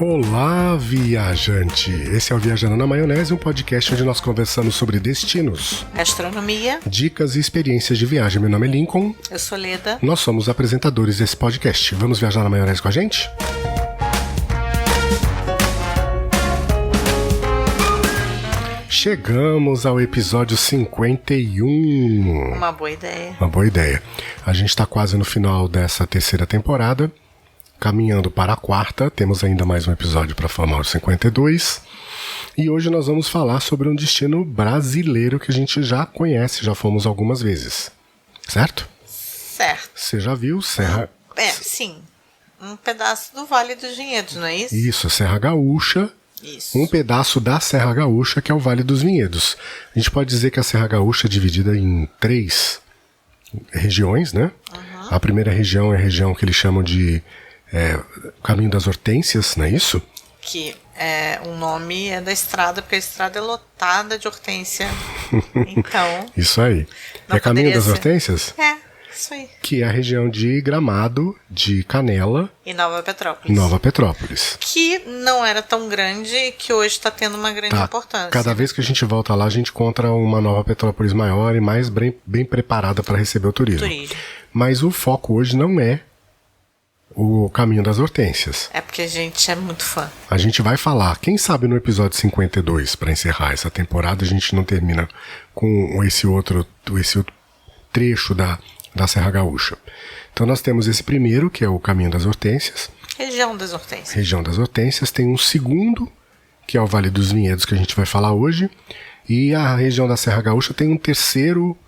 Olá, viajante! Esse é o Viajando na Maionese, um podcast onde nós conversamos sobre destinos, gastronomia, dicas e experiências de viagem. Meu nome é Lincoln. Eu sou Leda. Nós somos apresentadores desse podcast. Vamos viajar na maionese com a gente? Chegamos ao episódio 51. Uma boa ideia. Uma boa ideia. A gente está quase no final dessa terceira temporada, caminhando para a quarta. Temos ainda mais um episódio para formar o 52. E hoje nós vamos falar sobre um destino brasileiro que a gente já conhece, já fomos algumas vezes. Certo? Certo. Você já viu Serra... Sim. Um pedaço do Vale dos Vinhedos, não é isso? Isso, Serra Gaúcha. Isso. Um pedaço da Serra Gaúcha, que é o Vale dos Vinhedos. A gente pode dizer que a Serra Gaúcha é dividida em 3 regiões, né? Uhum. A primeira região é a região que eles chamam de Caminho das Hortênsias, não é isso? Que o nome é da estrada, porque a estrada é lotada de hortênsia. Então... Isso aí. É Caminho das Hortênsias? Isso aí. Que é a região de Gramado, de Canela... E Nova Petrópolis. Nova Petrópolis. Que não era tão grande e que hoje está tendo uma grande importância. Cada vez que a gente volta lá, a gente encontra uma Nova Petrópolis maior e mais bem preparada para receber o turismo. Mas o foco hoje não é o Caminho das Hortênsias. É porque a gente é muito fã. A gente vai falar, quem sabe no episódio 52, para encerrar essa temporada, a gente não termina com esse outro trecho da Serra Gaúcha. Então nós temos esse primeiro, que é o Caminho das Hortênsias. Região das Hortênsias. Região das Hortênsias. Tem um segundo, que é o Vale dos Vinhedos, que a gente vai falar hoje. E a região da Serra Gaúcha tem um terceiro,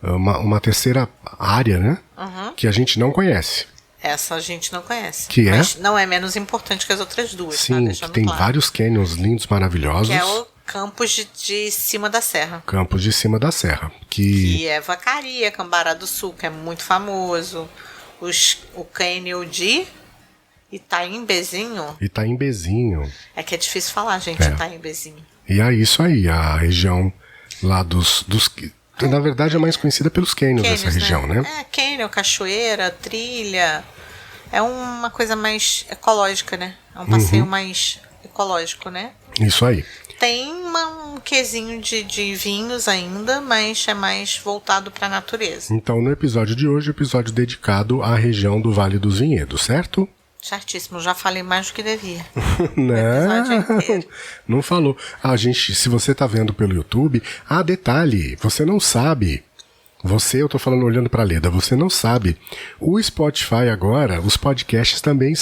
uma terceira área, né? Uhum. Que a gente não conhece. Essa a gente não conhece. Que mas não é menos importante que as outras duas. Sim, que tem vários canyons lindos, maravilhosos. Que é o Campos de Cima da Serra. Campos de Cima da Serra. Que é Vacaria, Cambará do Sul, que é muito famoso. O cânion de Itaimbezinho. Itaimbezinho. É que é difícil falar, gente, Itaimbezinho. E é isso aí, a região lá dos na verdade é mais conhecida pelos cânions dessa região, né? Cânion, cachoeira, trilha. É uma coisa mais ecológica, né? É um passeio mais ecológico, né? Isso aí. Tem um quesinho de vinhos ainda, mas é mais voltado para a natureza. Então, no episódio de hoje, episódio dedicado à região do Vale dos Vinhedos, certo? Certíssimo, já falei mais do que devia. Não falou. Gente, se você tá vendo pelo YouTube, detalhe, você não sabe. Eu tô falando olhando pra Leda, você não sabe. O Spotify agora, os podcasts também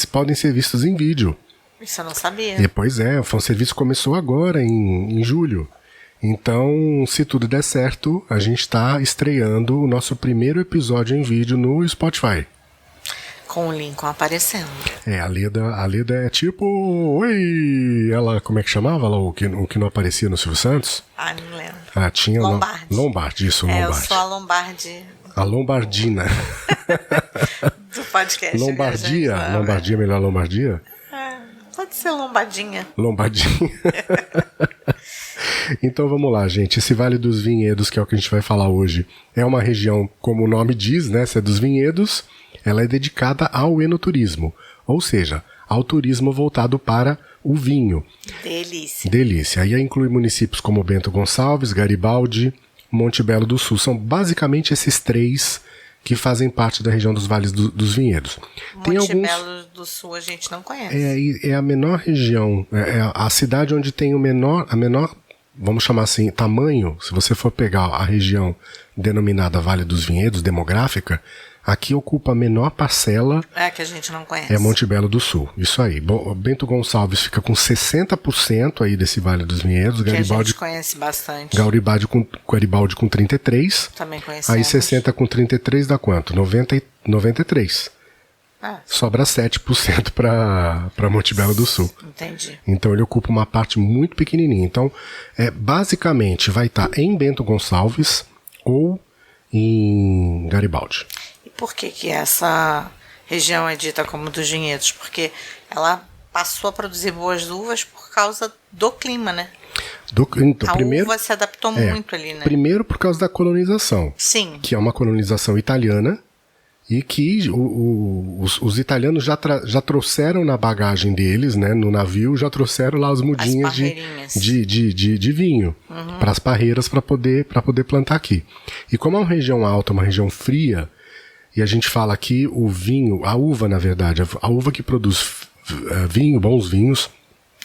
podem ser vistos em vídeo. Isso eu não sabia. Pois é, o serviço começou agora, em julho. Então, se tudo der certo, a gente está estreando o nosso primeiro episódio em vídeo no Spotify. Com o Lincoln aparecendo. A Leda é tipo... Oi! Ela, como é que chamava? O que não aparecia no Silvio Santos? Não lembro. Tinha... Lombardi. Lombardi, isso, Lombardi. Eu sou a Lombardi. A Lombardina. Do podcast. Lombardia? Lombardia, melhor Lombardia? Pode ser Lombadinha. Lombadinha. Então vamos lá, gente. Esse Vale dos Vinhedos, que é o que a gente vai falar hoje, é uma região, como o nome diz, né? Se é dos vinhedos, ela é dedicada ao enoturismo, ou seja, ao turismo voltado para o vinho. Delícia. Aí inclui municípios como Bento Gonçalves, Garibaldi, Monte Belo do Sul. São basicamente esses 3 que fazem parte da região dos Vales dos Vinhedos. Monte Belo do Sul a gente não conhece. É a menor região, é a cidade onde tem a menor, vamos chamar assim, tamanho. Se você for pegar a região denominada Vale dos Vinhedos, demográfica, aqui ocupa a menor parcela. Que a gente não conhece. É Monte Belo do Sul, isso aí. Bento Gonçalves fica com 60% aí desse Vale dos Vinhedos. Que Garibaldi, a gente conhece bastante. Garibaldi com 33. Também conhecemos. Aí 60 com 33 dá quanto? 93. Sobra 7% para Monte Belo do Sul. Entendi. Então ele ocupa uma parte muito pequenininha. Então, basicamente vai estar em Bento Gonçalves ou em Garibaldi. E por que essa região é dita como dos vinhedos? Porque ela passou a produzir boas uvas por causa do clima, né? A uva se adaptou muito ali, né? Primeiro por causa da colonização. Sim. Que é uma colonização italiana. e que os italianos já trouxeram na bagagem deles, né, no navio, já trouxeram lá as mudinhas de vinho para as parreiras para poder plantar aqui. E como é uma região alta, uma região fria, e a gente fala aqui o vinho, a uva, na verdade, a uva que produz vinho, bons vinhos,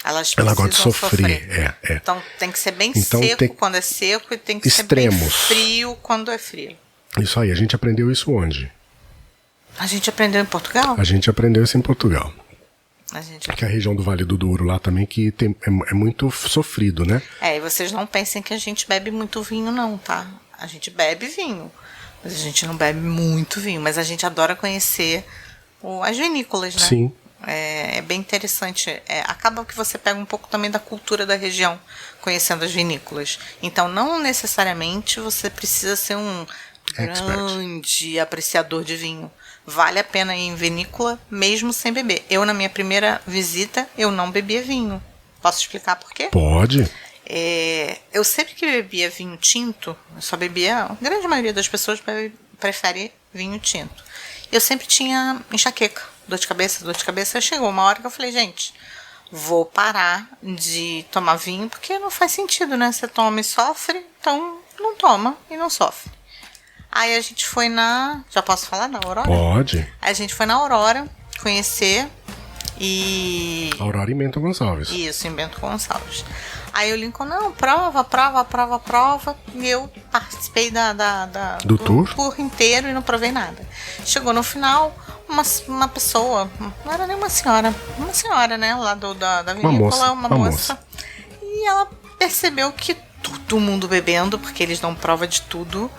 ela gosta de sofrer. Então tem que ser bem seco quando é seco e tem que ser bem frio quando é frio. Isso aí, a gente aprendeu isso onde? A gente aprendeu em Portugal? A gente aprendeu isso em Portugal. Que é a região do Vale do Douro lá também, que é muito sofrido, né? E vocês não pensem que a gente bebe muito vinho não, tá? A gente bebe vinho, mas a gente não bebe muito vinho. Mas a gente adora conhecer as vinícolas, né? Sim. É bem interessante. Acaba que você pega um pouco também da cultura da região, conhecendo as vinícolas. Então, não necessariamente você precisa ser um grande apreciador de vinho. Vale a pena ir em vinícola, mesmo sem beber. Eu, na minha primeira visita, eu não bebia vinho. Posso explicar por quê? Pode. Eu sempre que bebia vinho tinto, eu só bebia... A grande maioria das pessoas prefere vinho tinto. Eu sempre tinha enxaqueca, dor de cabeça. Chegou uma hora que eu falei, gente, vou parar de tomar vinho, porque não faz sentido, né? Você toma e sofre, então não toma e não sofre. Aí a gente foi já posso falar na Aurora? Pode. Aí a gente foi na Aurora conhecer e... Aurora em Bento Gonçalves. Isso, em Bento Gonçalves. Aí o Lincoln, não, prova. E eu participei do tour inteiro e não provei nada. Chegou no final, uma pessoa, não era nem uma senhora, né, lá da vinícola, uma moça. E ela percebeu que todo mundo bebendo, porque eles dão prova de tudo.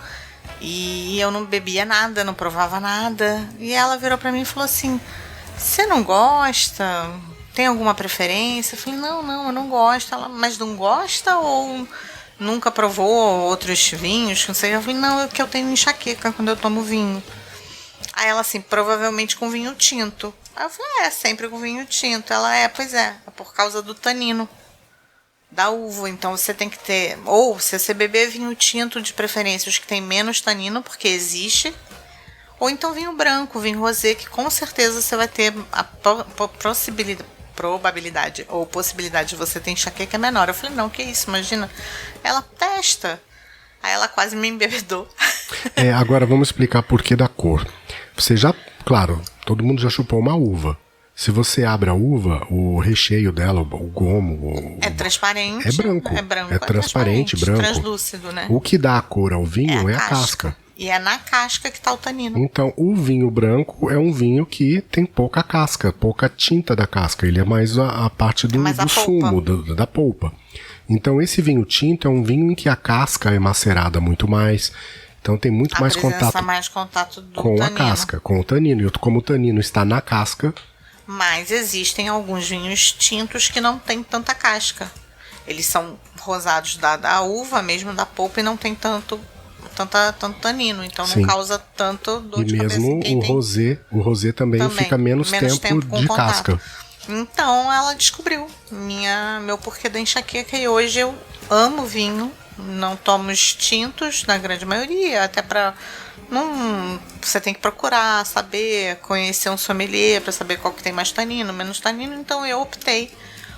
E eu não bebia nada, não provava nada. E ela virou pra mim e falou assim, você não gosta? Tem alguma preferência? Eu falei, não, eu não gosto. Ela, mas não gosta ou nunca provou outros vinhos? Não sei. Eu falei, não, é que eu tenho enxaqueca quando eu tomo vinho. Aí ela assim, provavelmente com vinho tinto. Aí eu falei, sempre com vinho tinto. Ela, pois é por causa do tanino da uva, então você tem que ter, ou se você beber vinho tinto de preferência, os que tem menos tanino, porque existe, ou então vinho branco, vinho rosé, que com certeza você vai ter a probabilidade ou possibilidade de você ter enxaqueca é menor. Eu falei, não, que isso, imagina. Ela testa. Aí ela quase me embebedou. Agora vamos explicar por que da cor. Você claro, todo mundo já chupou uma uva. Se você abre a uva, o recheio dela, o gomo... É transparente. É branco. É transparente, branco. Translúcido, né? O que dá a cor ao vinho é a casca. E é na casca que está o tanino. Então, o vinho branco é um vinho que tem pouca casca, pouca tinta da casca. Ele é mais a parte do sumo, da polpa. Então, esse vinho tinto é um vinho em que a casca é macerada muito mais. Então, tem muito mais contato com a casca, com o tanino. E como o tanino está na casca... Mas existem alguns vinhos tintos que não tem tanta casca. Eles são rosados da uva mesmo, da polpa, e não tem tanto tanino. Então não causa tanto dor de cabeça. E mesmo o rosé também fica menos tempo de casca. Então ela descobriu meu porquê da enxaqueca, e hoje eu amo vinho. Não tomo os tintos, na grande maioria, até para... você tem que procurar, saber, conhecer um sommelier para saber qual que tem mais tanino, menos tanino. Então eu optei.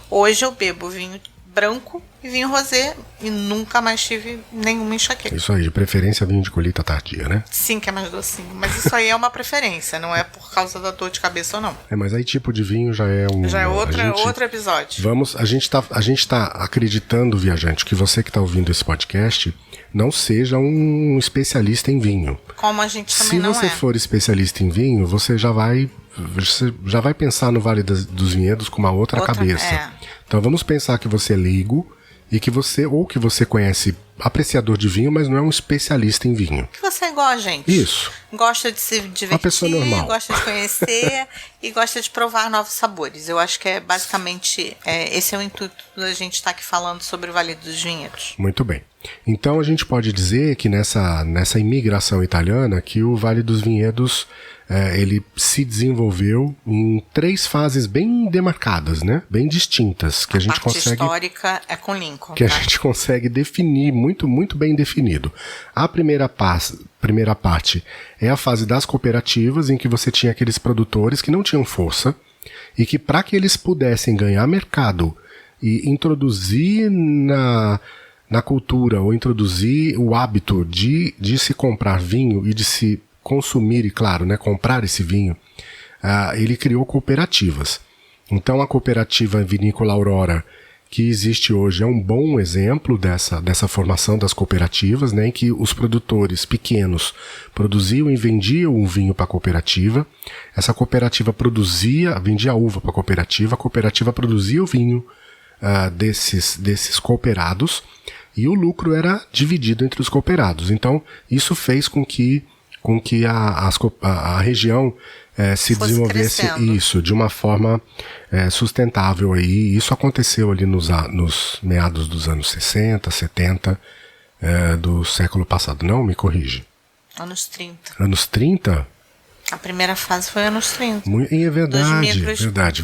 Hoje eu bebo vinho branco e vinho rosé e nunca mais tive nenhuma enxaqueca. Isso aí, de preferência vinho de colheita tardia, né? Sim, que é mais docinho. Mas isso aí é uma preferência, não é por causa da dor de cabeça ou não. Mas aí tipo de vinho já é outro episódio. A gente tá acreditando, viajante, que você que tá ouvindo esse podcast não seja um especialista em vinho. Como a gente também não é. Se você for especialista em vinho, você já vai pensar no Vale dos Vinhedos com uma outra cabeça. Então vamos pensar que você é leigo e que você conhece apreciador de vinho, mas não é um especialista em vinho. Que você é igual a gente. Isso. Gosta de se divertir, uma pessoa normal. Gosta de conhecer e gosta de provar novos sabores. Eu acho que é basicamente esse é o intuito da gente estar aqui falando sobre o Vale dos Vinhedos. Muito bem. Então a gente pode dizer que nessa imigração italiana que o Vale dos Vinhedos ele se desenvolveu em 3 fases bem demarcadas, né? Bem distintas, que a gente consegue... A parte histórica é com Lincoln. Que a gente consegue definir, muito, muito bem definido. A primeira parte é a fase das cooperativas, em que você tinha aqueles produtores que não tinham força, e que para que eles pudessem ganhar mercado e introduzir na cultura, ou introduzir o hábito de se comprar vinho e de se consumir e, claro, né, comprar esse vinho, ele criou cooperativas. Então a cooperativa Vinícola Aurora, que existe hoje, é um bom exemplo dessa formação das cooperativas, né, em que os produtores pequenos produziam e vendiam o vinho para a cooperativa. Essa cooperativa vendia a uva para a cooperativa produzia o vinho desses cooperados, e o lucro era dividido entre os cooperados. Então isso fez com que a região se desenvolvesse isso de uma forma sustentável. Aí. Isso aconteceu ali nos meados dos anos 60, 70 do século passado. Não, me corrige. Anos 30. Anos 30? A primeira fase foi anos 30. É verdade,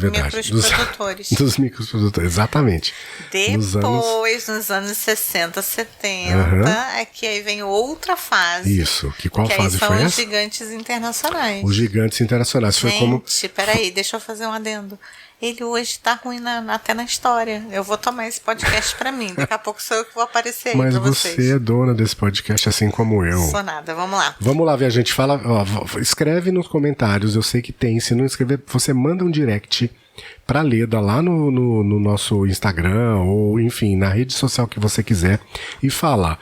verdade. Microprodutores. Dos microprodutores, exatamente. Depois, nos anos 60, 70, é que aí vem outra fase. Isso, qual fase foi essa? São os gigantes internacionais. Os gigantes internacionais. Gente, peraí, deixa eu fazer um adendo. Ele hoje tá ruim até na história. Eu vou tomar esse podcast pra mim. Daqui a pouco sou eu que vou aparecer aí pra vocês. Mas você é dona desse podcast, assim como eu. Sou nada, vamos lá. Vamos lá, viajante. Fala, escreve nos comentários. Eu sei que tem. Se não escrever, você manda um direct pra Leda lá no nosso Instagram, ou enfim, na rede social que você quiser, e fala.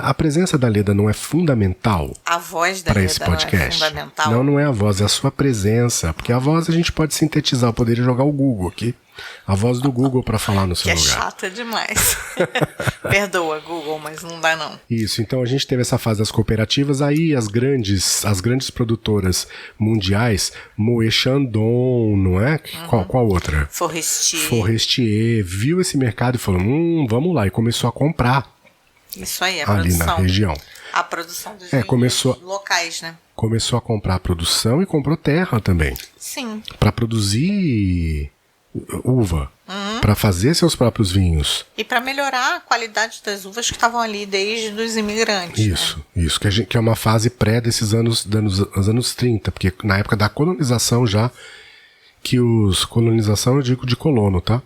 A presença da Leda não é fundamental? A voz da Leda esse podcast? Não é fundamental? Não é a voz, é a sua presença. Porque a voz a gente pode sintetizar, eu poderia jogar o Google aqui. A voz do Google para falar no seu lugar. Que é chata demais. Perdoa, Google, mas não dá não. Isso, então a gente teve essa fase das cooperativas, aí as grandes produtoras mundiais, Moët Chandon, não é? Qual outra? Forestier, viu esse mercado e falou, vamos lá, e começou a comprar. Isso aí, ali produção. Na região. A produção dos vinhos locais, né? Começou a comprar a produção e comprou terra também. Sim. Para produzir uva, para fazer seus próprios vinhos. E para melhorar a qualidade das uvas que estavam ali desde os imigrantes. Isso, que é uma fase pré desses anos 30, porque na época da colonização já, colonização eu digo de colono, tá?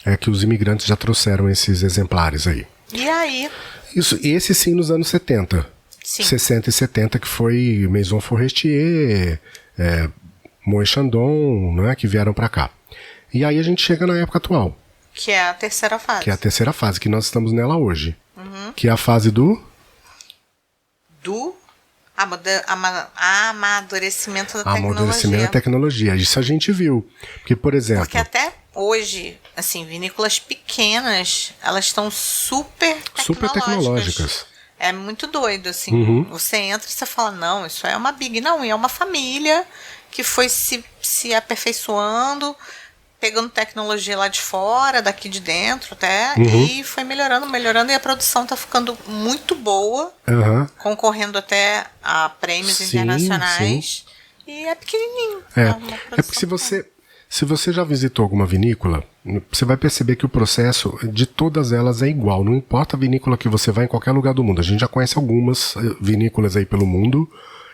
É que os imigrantes já trouxeram esses exemplares aí. E aí? Isso, esse sim nos anos 70. Sim. 60 e 70, que foi Maison Forestier, Moët Chandon, né, que vieram para cá. E aí a gente chega na época atual. Que é a terceira fase. Que é a terceira fase, que nós estamos nela hoje. Que é a fase do amadurecimento da tecnologia. Amadurecimento da tecnologia. Isso a gente viu. Porque, por exemplo... Porque até hoje, assim, vinícolas pequenas, elas estão super tecnológicas. É muito doido, assim. Você entra e você fala, não, isso é uma big. Não, é uma família que foi se aperfeiçoando, pegando tecnologia lá de fora, daqui de dentro até, e foi melhorando, e a produção tá ficando muito boa, concorrendo até a prêmios internacionais, e é pequenininho. É porque se você já visitou alguma vinícola, você vai perceber que o processo de todas elas é igual, não importa a vinícola que você vai em qualquer lugar do mundo. A gente já conhece algumas vinícolas aí pelo mundo,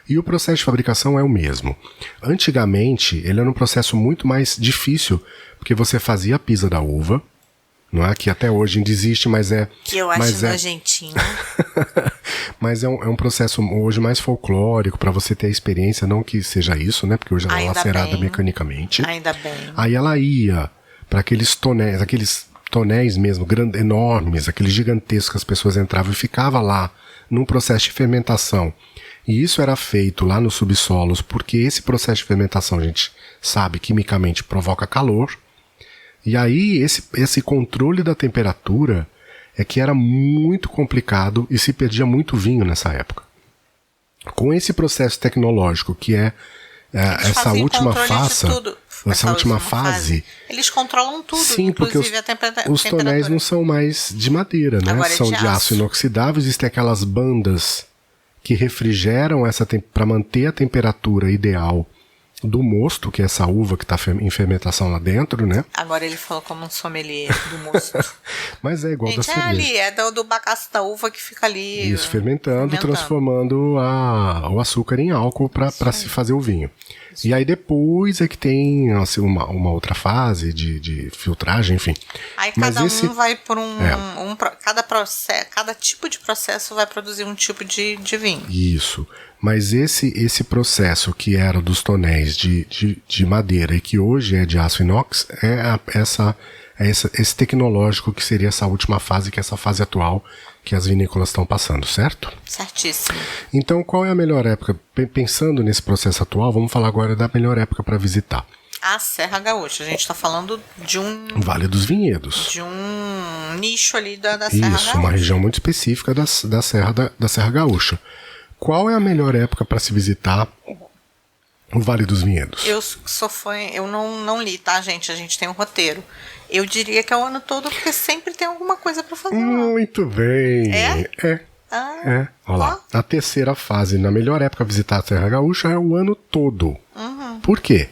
e o processo de fabricação é o mesmo. Antigamente, ele era um processo muito mais difícil, porque você fazia a pisa da uva, não é? Que até hoje ainda existe, mas é... Que eu acho nojentinho. Mas é um processo hoje mais folclórico, para você ter a experiência, não que seja isso, né? Porque hoje ela é lacerada mecanicamente. Ainda bem. Aí ela ia para aqueles tonéis mesmo, enormes, aqueles gigantescos que as pessoas entravam e ficava lá, num processo de fermentação. E isso era feito lá nos subsolos, porque esse processo de fermentação, a gente sabe, quimicamente provoca calor. E aí, esse controle da temperatura é que era muito complicado e se perdia muito vinho nessa época. Com esse processo tecnológico, que é essa última fase, eles controlam tudo, sim, inclusive porque os tonéis não são mais de madeira, né? São de aço inoxidável, existem aquelas bandas que refrigeram para manter a temperatura ideal do mosto, que é essa uva que está em fermentação lá dentro, né? Agora ele falou como um sommelier do mosto. Mas é igual da cerveja. Ali, é do bagaço da uva que fica ali. Isso, fermentando. Transformando o açúcar em álcool para se fazer o vinho. Isso. E aí depois é que tem assim, uma outra fase de filtragem, enfim. Aí cada um vai por cada tipo de processo vai produzir um tipo de vinho. Isso. Mas esse processo que era dos tonéis de madeira e que hoje é de aço inox esse tecnológico que seria essa última fase, que é essa fase atual que as vinícolas estão passando, certo? Certíssimo. Então, qual é a melhor época? Pensando nesse processo atual, vamos falar agora da melhor época para visitar. A Serra Gaúcha. A gente está falando de Vale dos Vinhedos. De um nicho ali da Serra Gaúcha. Isso, uma região muito específica da Serra Gaúcha. Qual é a melhor época para se visitar o Vale dos Vinhedos? Eu sou fã, eu não li, tá, gente? A gente tem um roteiro. Eu diria que é o ano todo, porque sempre tem alguma coisa para fazer. Muito bem. É? Olha lá. A terceira fase, na melhor época visitar a Serra Gaúcha, é o ano todo. Uhum. Por quê?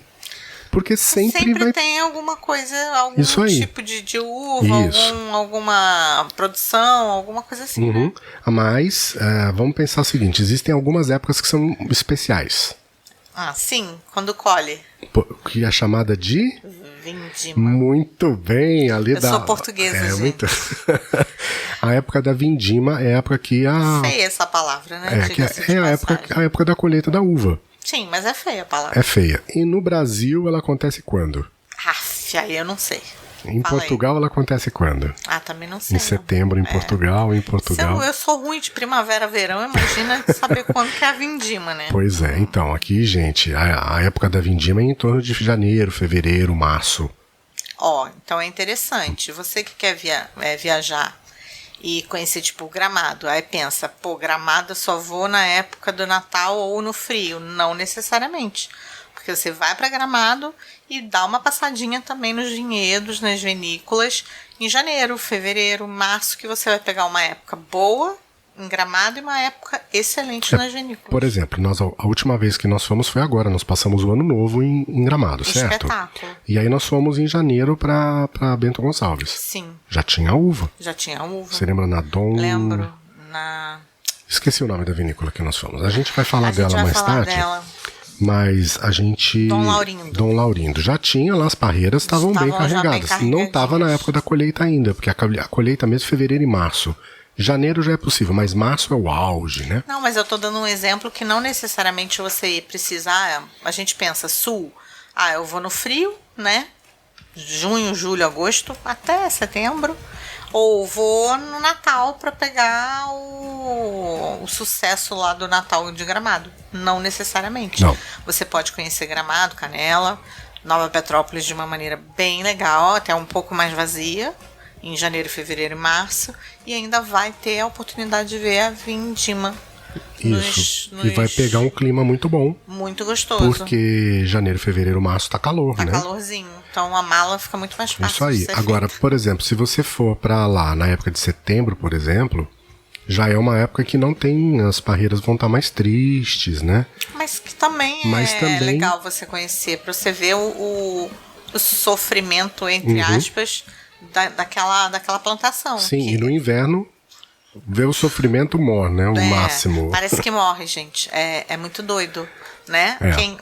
Porque sempre tem alguma coisa, algum tipo de uva, alguma produção, alguma coisa assim. Uhum. Né? Mas, vamos pensar o seguinte, existem algumas épocas que são especiais. Ah, sim, quando colhe. Que é chamada de... Vindima. Muito bem, ali Eu sou portuguesa, gente. Muito... A época da vindima é a época que a... Feia essa palavra, né? A época da colheita da uva. Sim, mas é feia a palavra. É feia. E no Brasil ela acontece quando? Aí eu não sei. Em Portugal ela acontece quando? Também não sei. Em setembro, em Portugal. Eu sou ruim de primavera, verão, imagina saber quando que é a vindima, né? Pois é, então, aqui, gente, a época da vindima é em torno de janeiro, fevereiro, março. Então é interessante. Você que quer viajar e conhecer, tipo, Gramado, aí pensa, Gramado eu só vou na época do Natal ou no frio. Não necessariamente. Porque você vai para Gramado e dá uma passadinha também nos vinhedos, nas vinícolas, em janeiro, fevereiro, março, que você vai pegar uma época boa em Gramado e uma época excelente nas vinícolas. Por exemplo, a última vez que nós fomos foi agora, nós passamos o ano novo em Gramado, certo? Espetáculo. E aí nós fomos em janeiro para Bento Gonçalves. Sim. Já tinha uva. Você lembra na Dom... Lembro. Esqueci o nome da vinícola que nós fomos. A gente vai falar dela mais tarde. Mas a gente... Dom Laurindo. Já tinha lá, as parreiras estavam bem carregadas. Não estava na época da colheita ainda, porque a colheita mesmo fevereiro e março. Janeiro já é possível, mas março é o auge, né? Não, mas eu tô dando um exemplo que não necessariamente você precisa... A gente pensa, sul, eu vou no frio, né? Junho, julho, agosto, até setembro. Ou vou no Natal para pegar o sucesso lá do Natal de Gramado. Não necessariamente. Não. Você pode conhecer Gramado, Canela, Nova Petrópolis de uma maneira bem legal, até um pouco mais vazia, em janeiro, fevereiro e março, e ainda vai ter a oportunidade de ver a vindima. Isso. E vai pegar um clima muito bom. Muito gostoso. Porque janeiro, fevereiro, março tá calor, né? Tá calorzinho. Então a mala fica muito mais fácil. Isso aí. De ser Agora, feita. por exemplo, se você for pra lá na época de setembro, por exemplo, já é uma época que não tem... As parreiras vão estar mais tristes, né? Mas que também é legal você conhecer, pra você ver o sofrimento, entre aspas, daquela plantação. Sim, e no inverno... Ver o sofrimento morre, né? O máximo. Parece que morre, gente. É muito doido, né?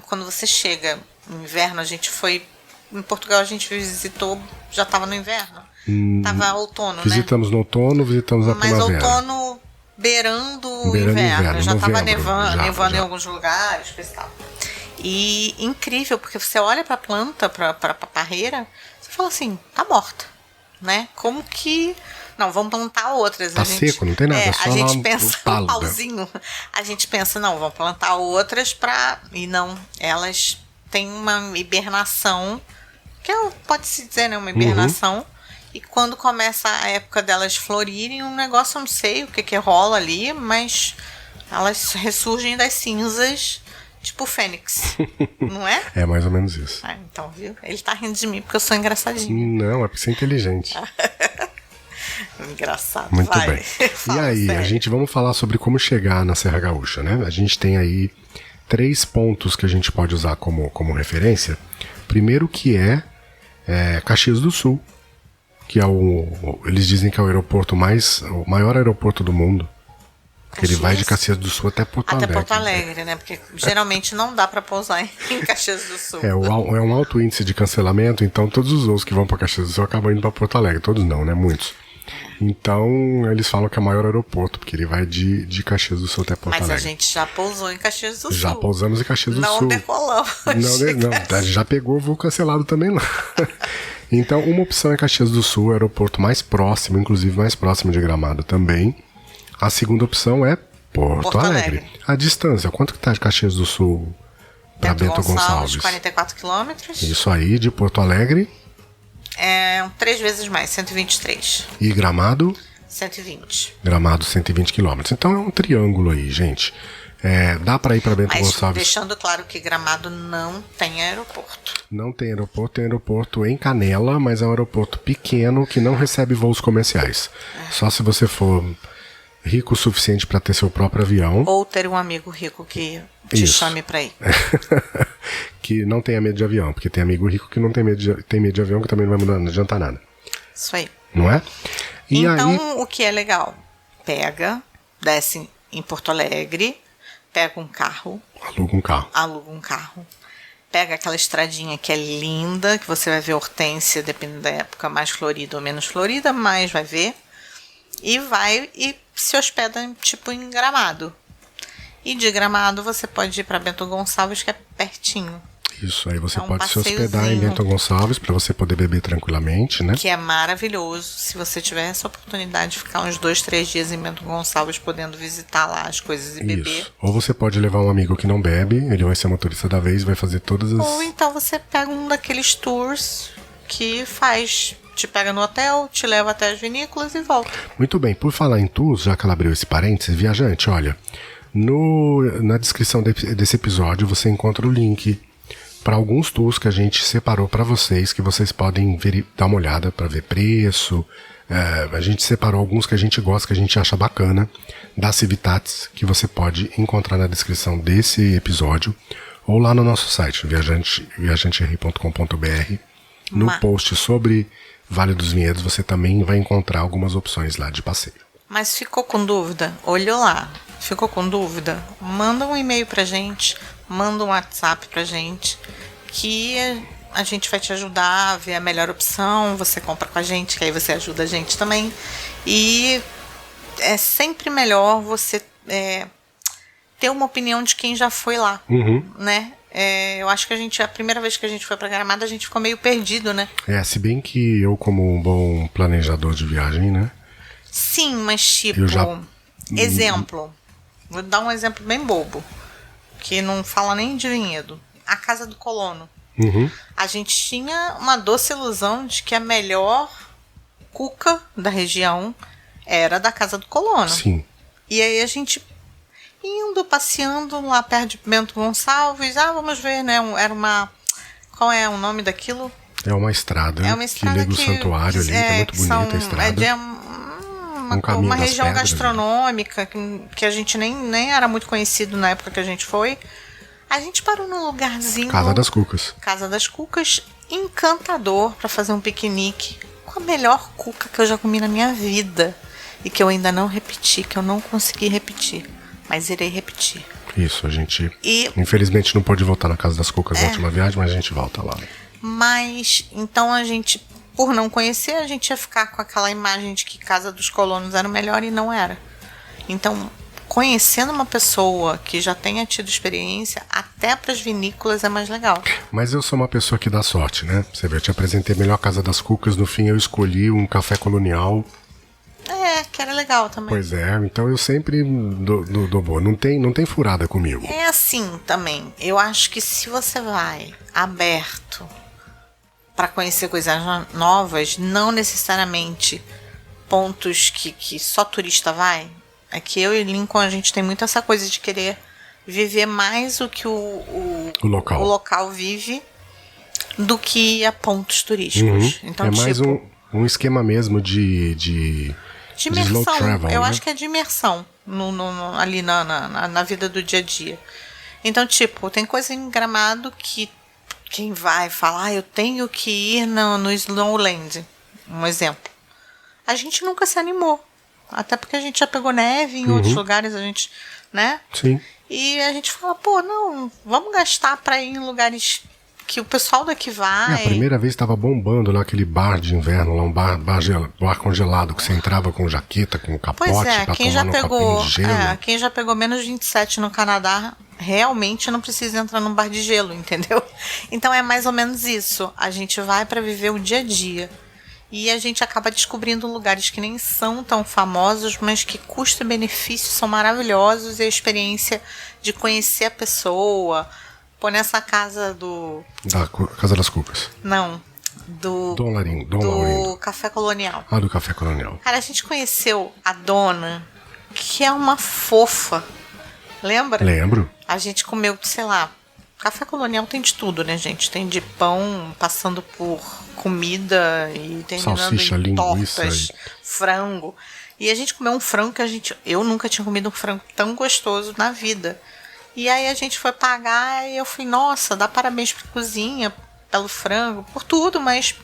Quando você chega no inverno, a gente foi... Em Portugal a gente visitou, já estava no inverno. Tava outono, visitamos no outono, visitamos a primavera. Mas outono beirando o inverno. Já estava nevando em alguns lugares. E incrível, porque você olha para a planta, para a parreira, você fala assim, tá morta, né? Como que... Não, vamos plantar outras. Tá seco, não tem nada, só a gente pensa um pauzinho. A gente pensa, não, vamos plantar outras e não, elas têm uma hibernação, que pode-se dizer, né, uma hibernação, e quando começa a época delas florirem, um negócio, eu não sei o que rola ali, mas elas ressurgem das cinzas, tipo fênix, não é? É mais ou menos isso. Então, viu? Ele tá rindo de mim porque eu sou engraçadinha. Não, é porque você é inteligente. Engraçado. Muito vai. bem. E aí, sério. vamos falar sobre como chegar na Serra Gaúcha, né? A gente tem aí 3 pontos que a gente pode usar como referência. Primeiro que é Caxias do Sul, que eles dizem que é o maior aeroporto do mundo. Que ele vai de Caxias do Sul até Porto Alegre. Até Porto Alegre, né? Porque geralmente não dá para pousar em Caxias do Sul. É um alto índice de cancelamento, então todos os voos que vão para Caxias do Sul acabam indo para Porto Alegre. Todos não, né? Muitos. Então eles falam que é o maior aeroporto, porque ele vai de Caxias do Sul até Porto Alegre. Mas a gente já pousou em Caxias do Sul. Já pousamos em Caxias do Sul. Não decolamos. Não, já pegou o voo cancelado também lá. Então, uma opção é Caxias do Sul, o aeroporto mais próximo, inclusive mais próximo de Gramado também. A segunda opção é Porto Alegre. A distância, quanto que tá de Caxias do Sul para Bento Gonçalves? 44 quilômetros. Isso aí, de Porto Alegre. 3 vezes mais, 123. E Gramado? 120. Gramado, 120 quilômetros. Então é um triângulo aí, gente. Dá para ir para Bento Gonçalves. Mas deixando claro que Gramado não tem aeroporto. Não tem aeroporto, tem aeroporto em Canela, mas é um aeroporto pequeno que não recebe voos comerciais. Só se você for rico o suficiente para ter seu próprio avião. Ou ter um amigo rico que te chame para ir. Que não tenha medo de avião, porque tem amigo rico que não tem medo de avião, que também não vai mudar, não adianta nada. Isso aí. Não é? E então, aí, o que é legal? Desce em Porto Alegre, pega um carro. Aluga um carro. Pega aquela estradinha que é linda, que você vai ver hortênsia, dependendo da época, mais florida ou menos florida, mas vai ver. E vai e se hospeda tipo em Gramado. E de Gramado você pode ir para Bento Gonçalves, que é pertinho. Isso, aí você pode se hospedar em Bento Gonçalves para você poder beber tranquilamente, né? Que é maravilhoso. Se você tiver essa oportunidade de ficar uns 2, 3 dias em Bento Gonçalves, podendo visitar lá as coisas e beber. Isso. Ou você pode levar um amigo que não bebe, ele vai ser motorista da vez, vai fazer todas as... Ou então você pega um daqueles tours que te pega no hotel, te leva até as vinícolas e volta. Muito bem, por falar em tours, já que ela abriu esse parênteses, viajante, olha, na descrição desse episódio você encontra o link para alguns tours que a gente separou para vocês, que vocês podem dar uma olhada para ver preço. A gente separou alguns que a gente gosta, que a gente acha bacana, da Civitats, que você pode encontrar na descrição desse episódio, ou lá no nosso site, viajanterri.com.br. No post sobre Vale dos Vinhedos, você também vai encontrar algumas opções lá de passeio. Mas ficou com dúvida? Olhou lá. Ficou com dúvida? Manda um e-mail pra gente, manda um WhatsApp pra gente, que a gente vai te ajudar a ver a melhor opção. Você compra com a gente, que aí você ajuda a gente também. E é sempre melhor você ter uma opinião de quem já foi lá, né? Eu acho que a primeira vez que a gente foi pra Gramado, a gente ficou meio perdido, né? Se bem que eu, como um bom planejador de viagem, né? Sim, mas tipo, exemplo, vou dar um exemplo bem bobo, que não fala nem de vinhedo. A Casa do Colono. A gente tinha uma doce ilusão de que a melhor cuca da região era da Casa do Colono. Sim. E aí a gente indo, passeando lá perto de Bento Gonçalves, vamos ver, né? Qual é o nome daquilo? É uma estrada, que liga o santuário ali, é muito bonita a estrada. Uma região gastronômica que a gente nem era muito conhecido na época que a gente foi. A gente parou num lugarzinho... Casa das Cucas. Casa das Cucas, encantador para fazer um piquenique. Com a melhor cuca que eu já comi na minha vida. E que eu ainda não repeti, que eu não consegui repetir. Mas irei repetir. Isso, a gente infelizmente não pôde voltar na Casa das Cucas na última viagem, mas a gente volta lá. Mas, então a gente, por não conhecer, a gente ia ficar com aquela imagem de que Casa dos Colonos era o melhor e não era. Então, conhecendo uma pessoa que já tenha tido experiência, até para as vinícolas é mais legal. Mas eu sou uma pessoa que dá sorte, né? Você vê, eu te apresentei a melhor Casa das Cucas, no fim eu escolhi um café colonial. Que era legal também. Pois é, então eu sempre dou boa. Não tem furada comigo. É assim também. Eu acho que se você vai aberto para conhecer coisas novas, não necessariamente pontos que só turista vai. É que eu e Lincoln, a gente tem muito essa coisa de querer viver mais o que o local vive do que a pontos turísticos. Então, é mais um esquema mesmo de De imersão, slow travel, eu né? acho que é de imersão ali na vida do dia a dia. Então, tipo, tem coisa em Gramado que quem vai falar, eu tenho que ir no Snowland, um exemplo. A gente nunca se animou. Até porque a gente já pegou neve em outros lugares, a gente, né? Sim. E a gente fala, pô, não, vamos gastar pra ir em lugares que o pessoal daqui vai. A primeira vez estava bombando lá aquele bar de inverno, lá um bar congelado, que você entrava com jaqueta, com capote, Pois é, pra quem tomar já no pegou, copinho de gelo. quem já pegou menos 27 no Canadá, realmente não precisa entrar num bar de gelo, entendeu? Então é mais ou menos isso. A gente vai pra viver o dia a dia. E a gente acaba descobrindo lugares que nem são tão famosos, mas que custo e benefício são maravilhosos, e a experiência de conhecer a pessoa. Pô, nessa casa Da Casa das Cucas. Não, do Café Colonial. Ah, do Café Colonial. Cara, a gente conheceu a dona, que é uma fofa. Lembra? Lembro. A gente comeu, sei lá, Café Colonial tem de tudo, né, gente? Tem de pão, passando por comida e terminando salsicha, em linguiça tortas, frango. E a gente comeu um frango que eu nunca tinha comido um frango tão gostoso na vida. E aí a gente foi pagar e eu falei, nossa, dá parabéns pra cozinha, pelo frango, por tudo, mas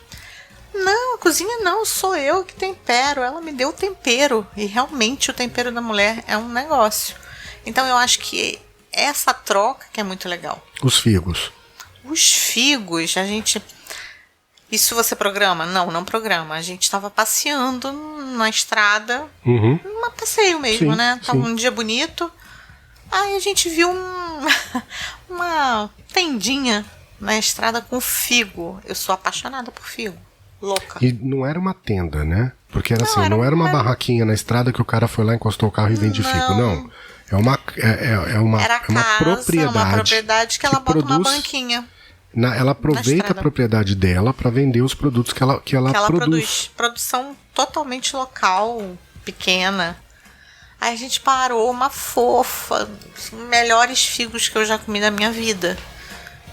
não, a cozinha não, sou eu que tempero. Ela me deu o tempero. E realmente o tempero da mulher é um negócio. Então eu acho que essa troca que é muito legal. Os figos. Os figos, a gente... Isso você programa? Não programa. A gente estava passeando na estrada, um passeio mesmo, sim, né? Tava sim. um dia bonito. Aí a gente viu uma tendinha na estrada com figo. Eu sou apaixonada por figo. Louca. E não era uma tenda, né? Porque era não era uma barraquinha na estrada que o cara foi lá, encostou o carro e vende figo. Não. É uma propriedade que ela bota uma banquinha. Ela aproveita a propriedade dela para vender os produtos que ela produz. Produção totalmente local, pequena. Aí a gente parou, uma fofa, os melhores figos que eu já comi na minha vida.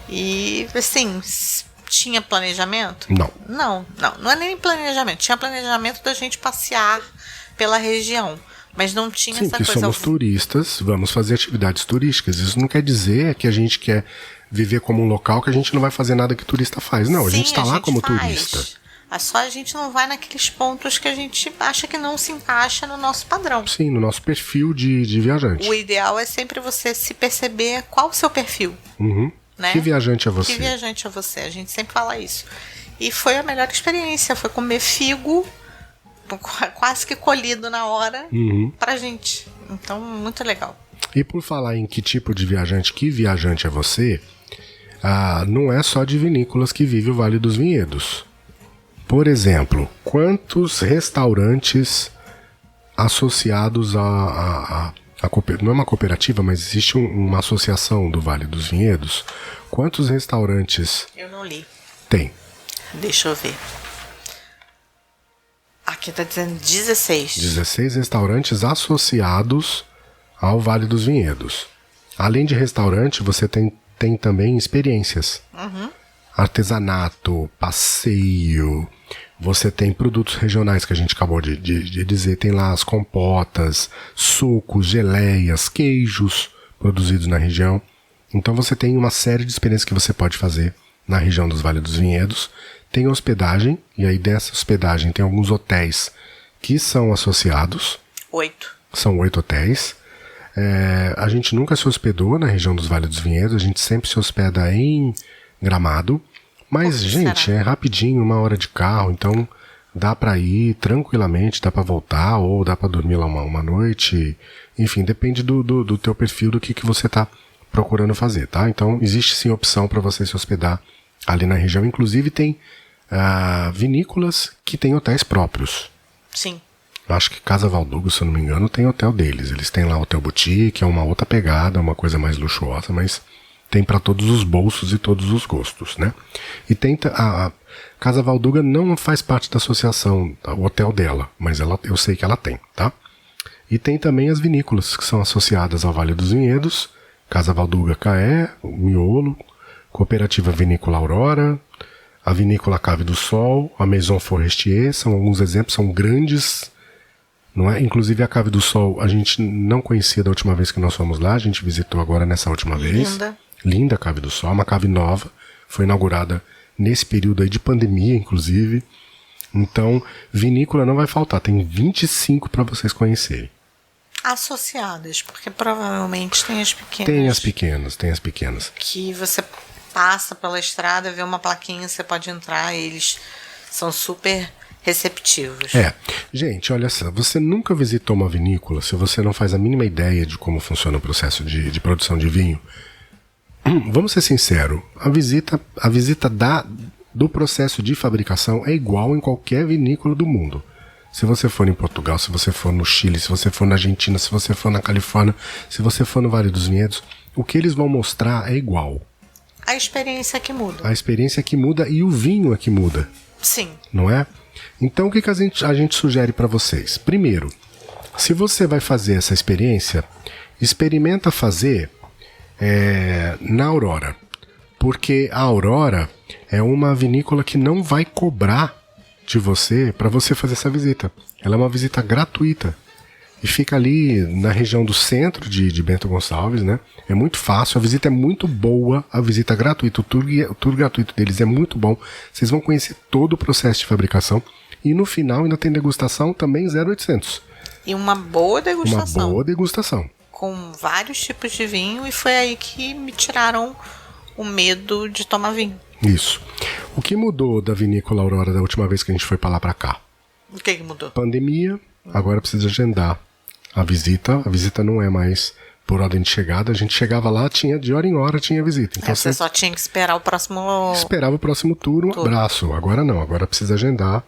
E, assim, tinha planejamento? Não é nem planejamento. Tinha planejamento da gente passear pela região. Mas não tinha essa coisa. Sim, somos turistas, vamos fazer atividades turísticas. Isso não quer dizer que a gente quer viver como um local que a gente não vai fazer nada que turista faz. Não, a gente está lá como turista. Só a gente não vai naqueles pontos que a gente acha que não se encaixa no nosso padrão. Sim, no nosso perfil de viajante. O ideal é sempre você se perceber qual o seu perfil. Né? Que viajante é você? Que viajante é você? A gente sempre fala isso. E foi a melhor experiência. Foi comer figo, quase que colhido na hora, pra gente. Então, muito legal. E por falar em que tipo de viajante, que viajante é você, não é só de vinícolas que vive o Vale dos Vinhedos. Por exemplo, quantos restaurantes associados não é uma cooperativa, mas existe uma associação do Vale dos Vinhedos. Quantos restaurantes... Eu não li. Tem. Deixa eu ver. Aqui tá dizendo 16. 16 restaurantes associados ao Vale dos Vinhedos. Além de restaurante, você tem também experiências. Artesanato, passeio. Você tem produtos regionais que a gente acabou de dizer. Tem lá as compotas, sucos, geleias, queijos produzidos na região. Então você tem uma série de experiências que você pode fazer na região dos Vale dos Vinhedos. Tem hospedagem, e aí dessa hospedagem tem alguns hotéis que são associados. 8. São 8 hotéis. A gente nunca se hospedou na região dos Vale dos Vinhedos, a gente sempre se hospeda em Gramado. Mas, gente, é rapidinho, 1 hora de carro, então dá pra ir tranquilamente, dá pra voltar, ou dá pra dormir lá uma noite. Enfim, depende do teu perfil, do que você tá procurando fazer, tá? Então, existe sim opção para você se hospedar ali na região. Inclusive, tem vinícolas que têm hotéis próprios. Sim. Acho que Casa Valdugo, se eu não me engano, tem hotel deles. Eles têm lá Hotel Boutique, é uma outra pegada, uma coisa mais luxuosa, mas tem para todos os bolsos e todos os gostos, né? E tem a Casa Valduga não faz parte da associação, o hotel dela, mas eu sei que ela tem, tá? E tem também as vinícolas que são associadas ao Vale dos Vinhedos, Casa Valduga Caé, o Miolo, Cooperativa Vinícola Aurora, a Vinícola Cave do Sol, a Maison Forestier, são alguns exemplos, são grandes não é? Inclusive a Cave do Sol a gente não conhecia da última vez que nós fomos lá, a gente visitou agora nessa última vez. Linda a Cave do Sol, uma cave nova, foi inaugurada nesse período aí de pandemia, inclusive. Então, vinícola não vai faltar, tem 25 para vocês conhecerem. Associadas, porque provavelmente tem as pequenas. Tem as pequenas. Que você passa pela estrada, vê uma plaquinha, você pode entrar, eles são super receptivos. Gente, olha só, você nunca visitou uma vinícola se você não faz a mínima ideia de como funciona o processo de produção de vinho. Vamos ser sinceros, a visita do processo de fabricação é igual em qualquer vinícola do mundo. Se você for em Portugal, se você for no Chile, se você for na Argentina, se você for na Califórnia, se você for no Vale dos Vinhedos, o que eles vão mostrar é igual. A experiência que muda. A experiência que muda e o vinho é que muda. Sim. Não é? Então o que a gente sugere para vocês? Primeiro, se você vai fazer essa experiência, experimenta fazer na Aurora. Porque a Aurora é uma vinícola que não vai cobrar de você para você fazer essa visita. Ela é uma visita gratuita. E fica ali na região do centro de Bento Gonçalves, né? É muito fácil, a visita é muito boa, a visita é gratuita, o tour gratuito deles é muito bom. Vocês vão conhecer todo o processo de fabricação. E no final ainda tem degustação também 0,800. E uma boa degustação. Uma boa degustação. Com vários tipos de vinho, e foi aí que me tiraram o medo de tomar vinho. Isso. O que mudou da vinícola Aurora da última vez que a gente foi pra lá pra cá? O que mudou? Pandemia, agora precisa agendar a visita. A visita não é mais por ordem de chegada. A gente chegava lá, de hora em hora tinha visita. Então você só tinha que esperar o próximo... Esperava o próximo tour, abraço. Agora não, agora precisa agendar.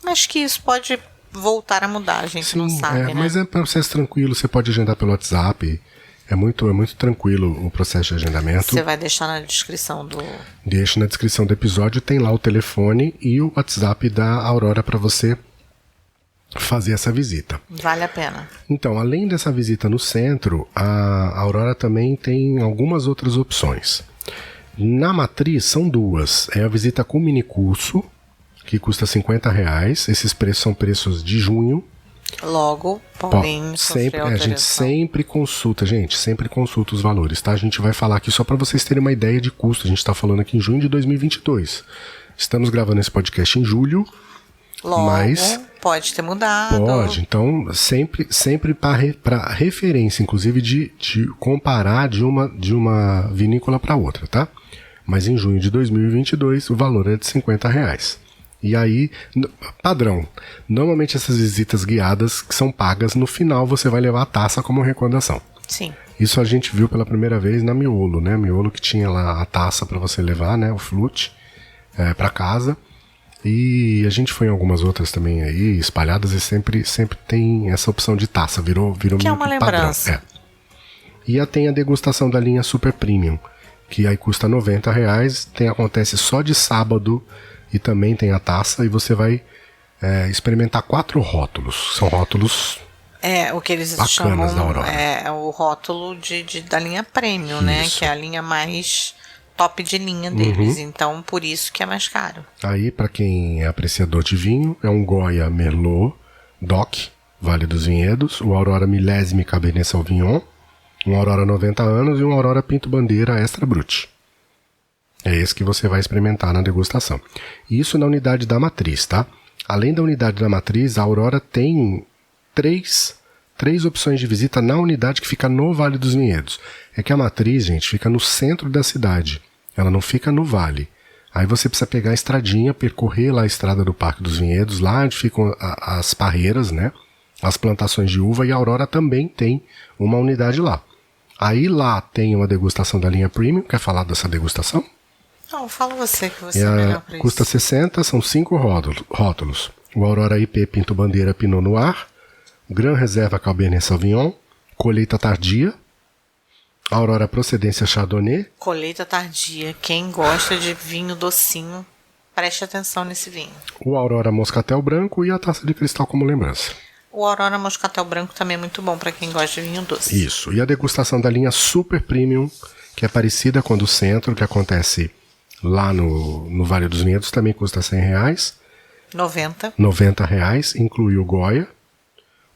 Mas que isso pode voltar a mudar, a gente não sabe, né? Mas é um processo tranquilo, você pode agendar pelo WhatsApp. É muito tranquilo o processo de agendamento. Você vai deixar na descrição do... Deixa na descrição do episódio, tem lá o telefone e o WhatsApp da Aurora para você fazer essa visita. Vale a pena. Então, além dessa visita no centro, a Aurora também tem algumas outras opções. Na matriz são duas. É a visita com mini curso, que custa R$50. Esses preços são preços de junho. Logo, Paulinho, a gente sempre consulta os valores, tá? A gente vai falar aqui só para vocês terem uma ideia de custo. A gente está falando aqui em junho de 2022. Estamos gravando esse podcast em julho. Logo, mas pode ter mudado. Pode, então sempre para referência, inclusive de comparar de uma vinícola para outra, tá? Mas em junho de 2022 o valor é de R$50. E aí, padrão, normalmente essas visitas guiadas que são pagas, no final você vai levar a taça como recordação. Sim. Isso a gente viu pela primeira vez na Miolo, né? Miolo que tinha lá a taça para você levar, né? O flute para casa. E a gente foi em algumas outras também aí, espalhadas, e sempre tem essa opção de taça, virou que meio é uma lembrança. E tem a degustação da linha Super Premium, que aí custa R$90, acontece só de sábado. E também tem a taça, e você vai experimentar 4 rótulos. São rótulos o que eles bacanas chamam, da Aurora. É o rótulo da linha Premium, né? Que é a linha mais top de linha deles. Então, por isso que é mais caro. Aí, para quem é apreciador de vinho, é um Goya Merlot DOC, Vale dos Vinhedos, o Aurora Milésime Cabernet Sauvignon, um Aurora 90 anos e um Aurora Pinto Bandeira Extra Brut. É esse que você vai experimentar na degustação. Isso na unidade da matriz, tá? Além da unidade da matriz, a Aurora tem três opções de visita na unidade que fica no Vale dos Vinhedos. É que a matriz, gente, fica no centro da cidade. Ela não fica no vale. Aí você precisa pegar a estradinha, percorrer lá a estrada do Parque dos Vinhedos, lá onde ficam as parreiras, né? As plantações de uva, e a Aurora também tem uma unidade lá. Aí lá tem uma degustação da linha Premium. Quer falar dessa degustação? Não, fala você que você é melhor pra isso. Custa R$60, são 5 rótulos. O Aurora IP Pinto Bandeira Pinot Noir, Gran Reserva Cabernet Sauvignon, Colheita Tardia, Aurora Procedência Chardonnay. Colheita Tardia, quem gosta de vinho docinho, preste atenção nesse vinho. O Aurora Moscatel Branco e a taça de cristal como lembrança. O Aurora Moscatel Branco também é muito bom para quem gosta de vinho doce. Isso, e a degustação da linha Super Premium, que é parecida com a do centro, que acontece lá no Vale dos Vinhedos, também custa R$100. R$90, inclui o Goya,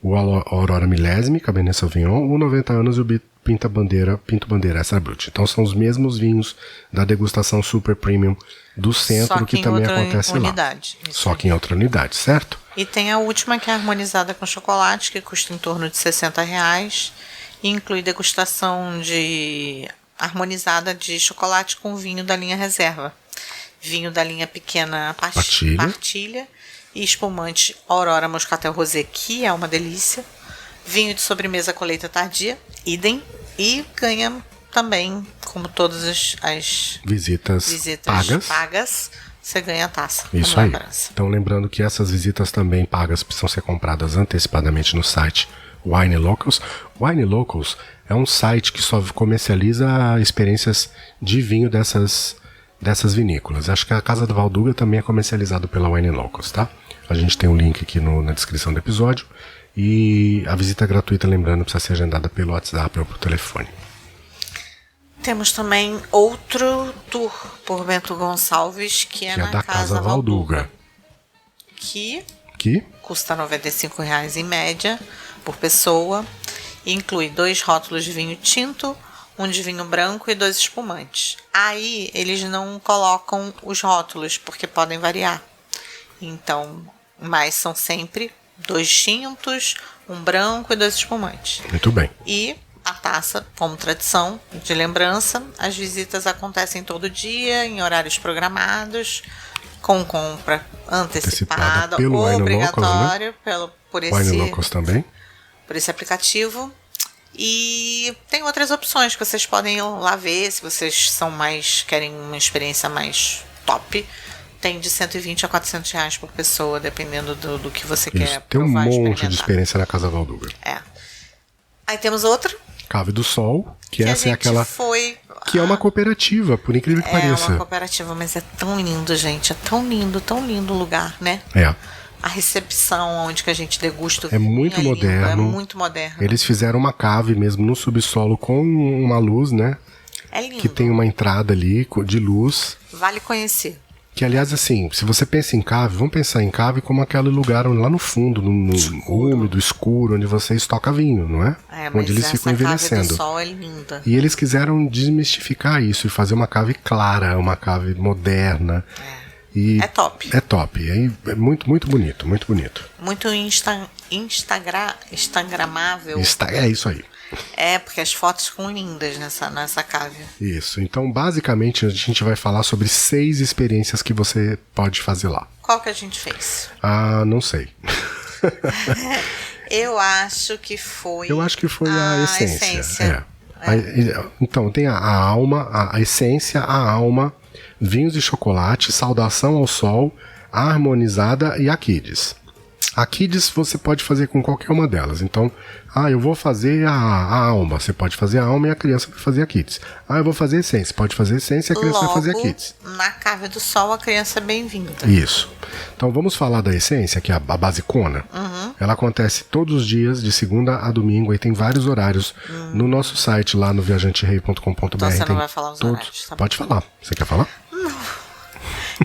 o Aurora Milésime, Cabernet Sauvignon, o 90 anos e o Pinto Bandeira Extra Brut. Então são os mesmos vinhos da degustação Super Premium do centro que também acontece unidade, lá. Só que em outra unidade, certo? E tem a última que é harmonizada com chocolate, que custa em torno de R$60 e inclui degustação harmonizada de chocolate com vinho da linha reserva, vinho da linha pequena partilha e espumante Aurora Moscatel Rosé, que é uma delícia, vinho de sobremesa colheita tardia, idem, e ganha também, como todas as visitas pagas, você ganha a taça. Isso aí. Então lembrando que essas visitas também pagas precisam ser compradas antecipadamente no site Wine Locals. Wine Locals é um site que só comercializa experiências de vinho dessas vinícolas. Acho que a Casa do Valduga também é comercializado pela Wine Locals, tá? A gente tem um link aqui na descrição do episódio. E a visita gratuita, lembrando, precisa ser agendada pelo WhatsApp ou por telefone. Temos também outro tour por Bento Gonçalves, que é na Casa Valduga. Que custa R$95 em média por pessoa. E inclui 2 rótulos de vinho tinto, um de vinho branco e 2 espumantes. Aí eles não colocam os rótulos, porque podem variar. Então, mas são sempre 2 tintos, um branco e 2 espumantes. Muito bem. E a taça, como tradição de lembrança, as visitas acontecem todo dia, em horários programados, com compra antecipada, obrigatória, Locals, né? por esse aplicativo. E tem outras opções que vocês podem ir lá ver, se vocês querem uma experiência mais top. Tem de R$120 a R$400 por pessoa, dependendo do que você quer provar. Tem um monte de experiência na Casa Valduga. Aí temos outra. Cave do Sol, que essa é aquela... que é uma cooperativa, por incrível que pareça. É uma cooperativa, mas é tão lindo, gente. É tão lindo o lugar, né? A recepção, onde que a gente degusta o vinho, muito moderno. É muito moderno. Eles fizeram uma cave mesmo no subsolo com uma luz, né? É lindo. Que tem uma entrada ali de luz. Vale conhecer. Que, aliás, assim, se você pensa em cave, vamos pensar em cave como aquele lugar lá no fundo, no úmido, escuro, onde você estoca vinho, não é? Onde eles ficam envelhecendo. Cave do Sol é linda. E eles quiseram desmistificar isso e fazer uma cave clara, uma cave moderna. E é top. É top. É muito, muito bonito, muito bonito. Muito instagramável. É isso aí. Porque as fotos ficam lindas nessa cave. Isso. Então, basicamente, a gente vai falar sobre 6 experiências que você pode fazer lá. Qual que a gente fez? Não sei. Eu acho que foi a essência. Então, tem a alma, a essência, a alma, vinhos e chocolate, saudação ao sol, a harmonizada e a Kids. A Kids você pode fazer com qualquer uma delas. Então, eu vou fazer a alma. Você pode fazer a alma e a criança vai fazer a Kids. Eu vou fazer a essência. Pode fazer a essência e a criança vai fazer a Kids. Na Cave do Sol, a criança é bem-vinda. Isso. Então, vamos falar da essência, que é a basicona. Ela acontece todos os dias, de segunda a domingo, e tem vários horários no nosso site, lá no viajanterei.com.br. Então, você não vai falar os horários, tá? Pode falar. Você quer falar? Não.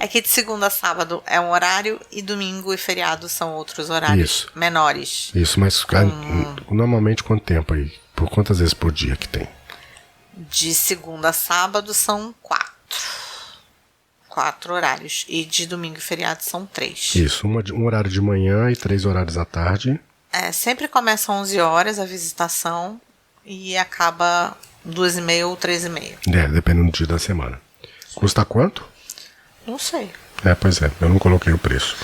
É que de segunda a sábado é um horário e domingo e feriado são outros horários menores. Isso, mas normalmente quanto tempo aí? Por quantas vezes por dia que tem? De segunda a sábado são 4. 4 horários. E de domingo e feriado são 3. Isso, um horário de manhã e 3 horários à tarde. Sempre começa às 11 horas a visitação e acaba 2h30 ou 3h30. Dependendo do dia da semana. Custa quanto? Não sei. Pois é, eu não coloquei o preço.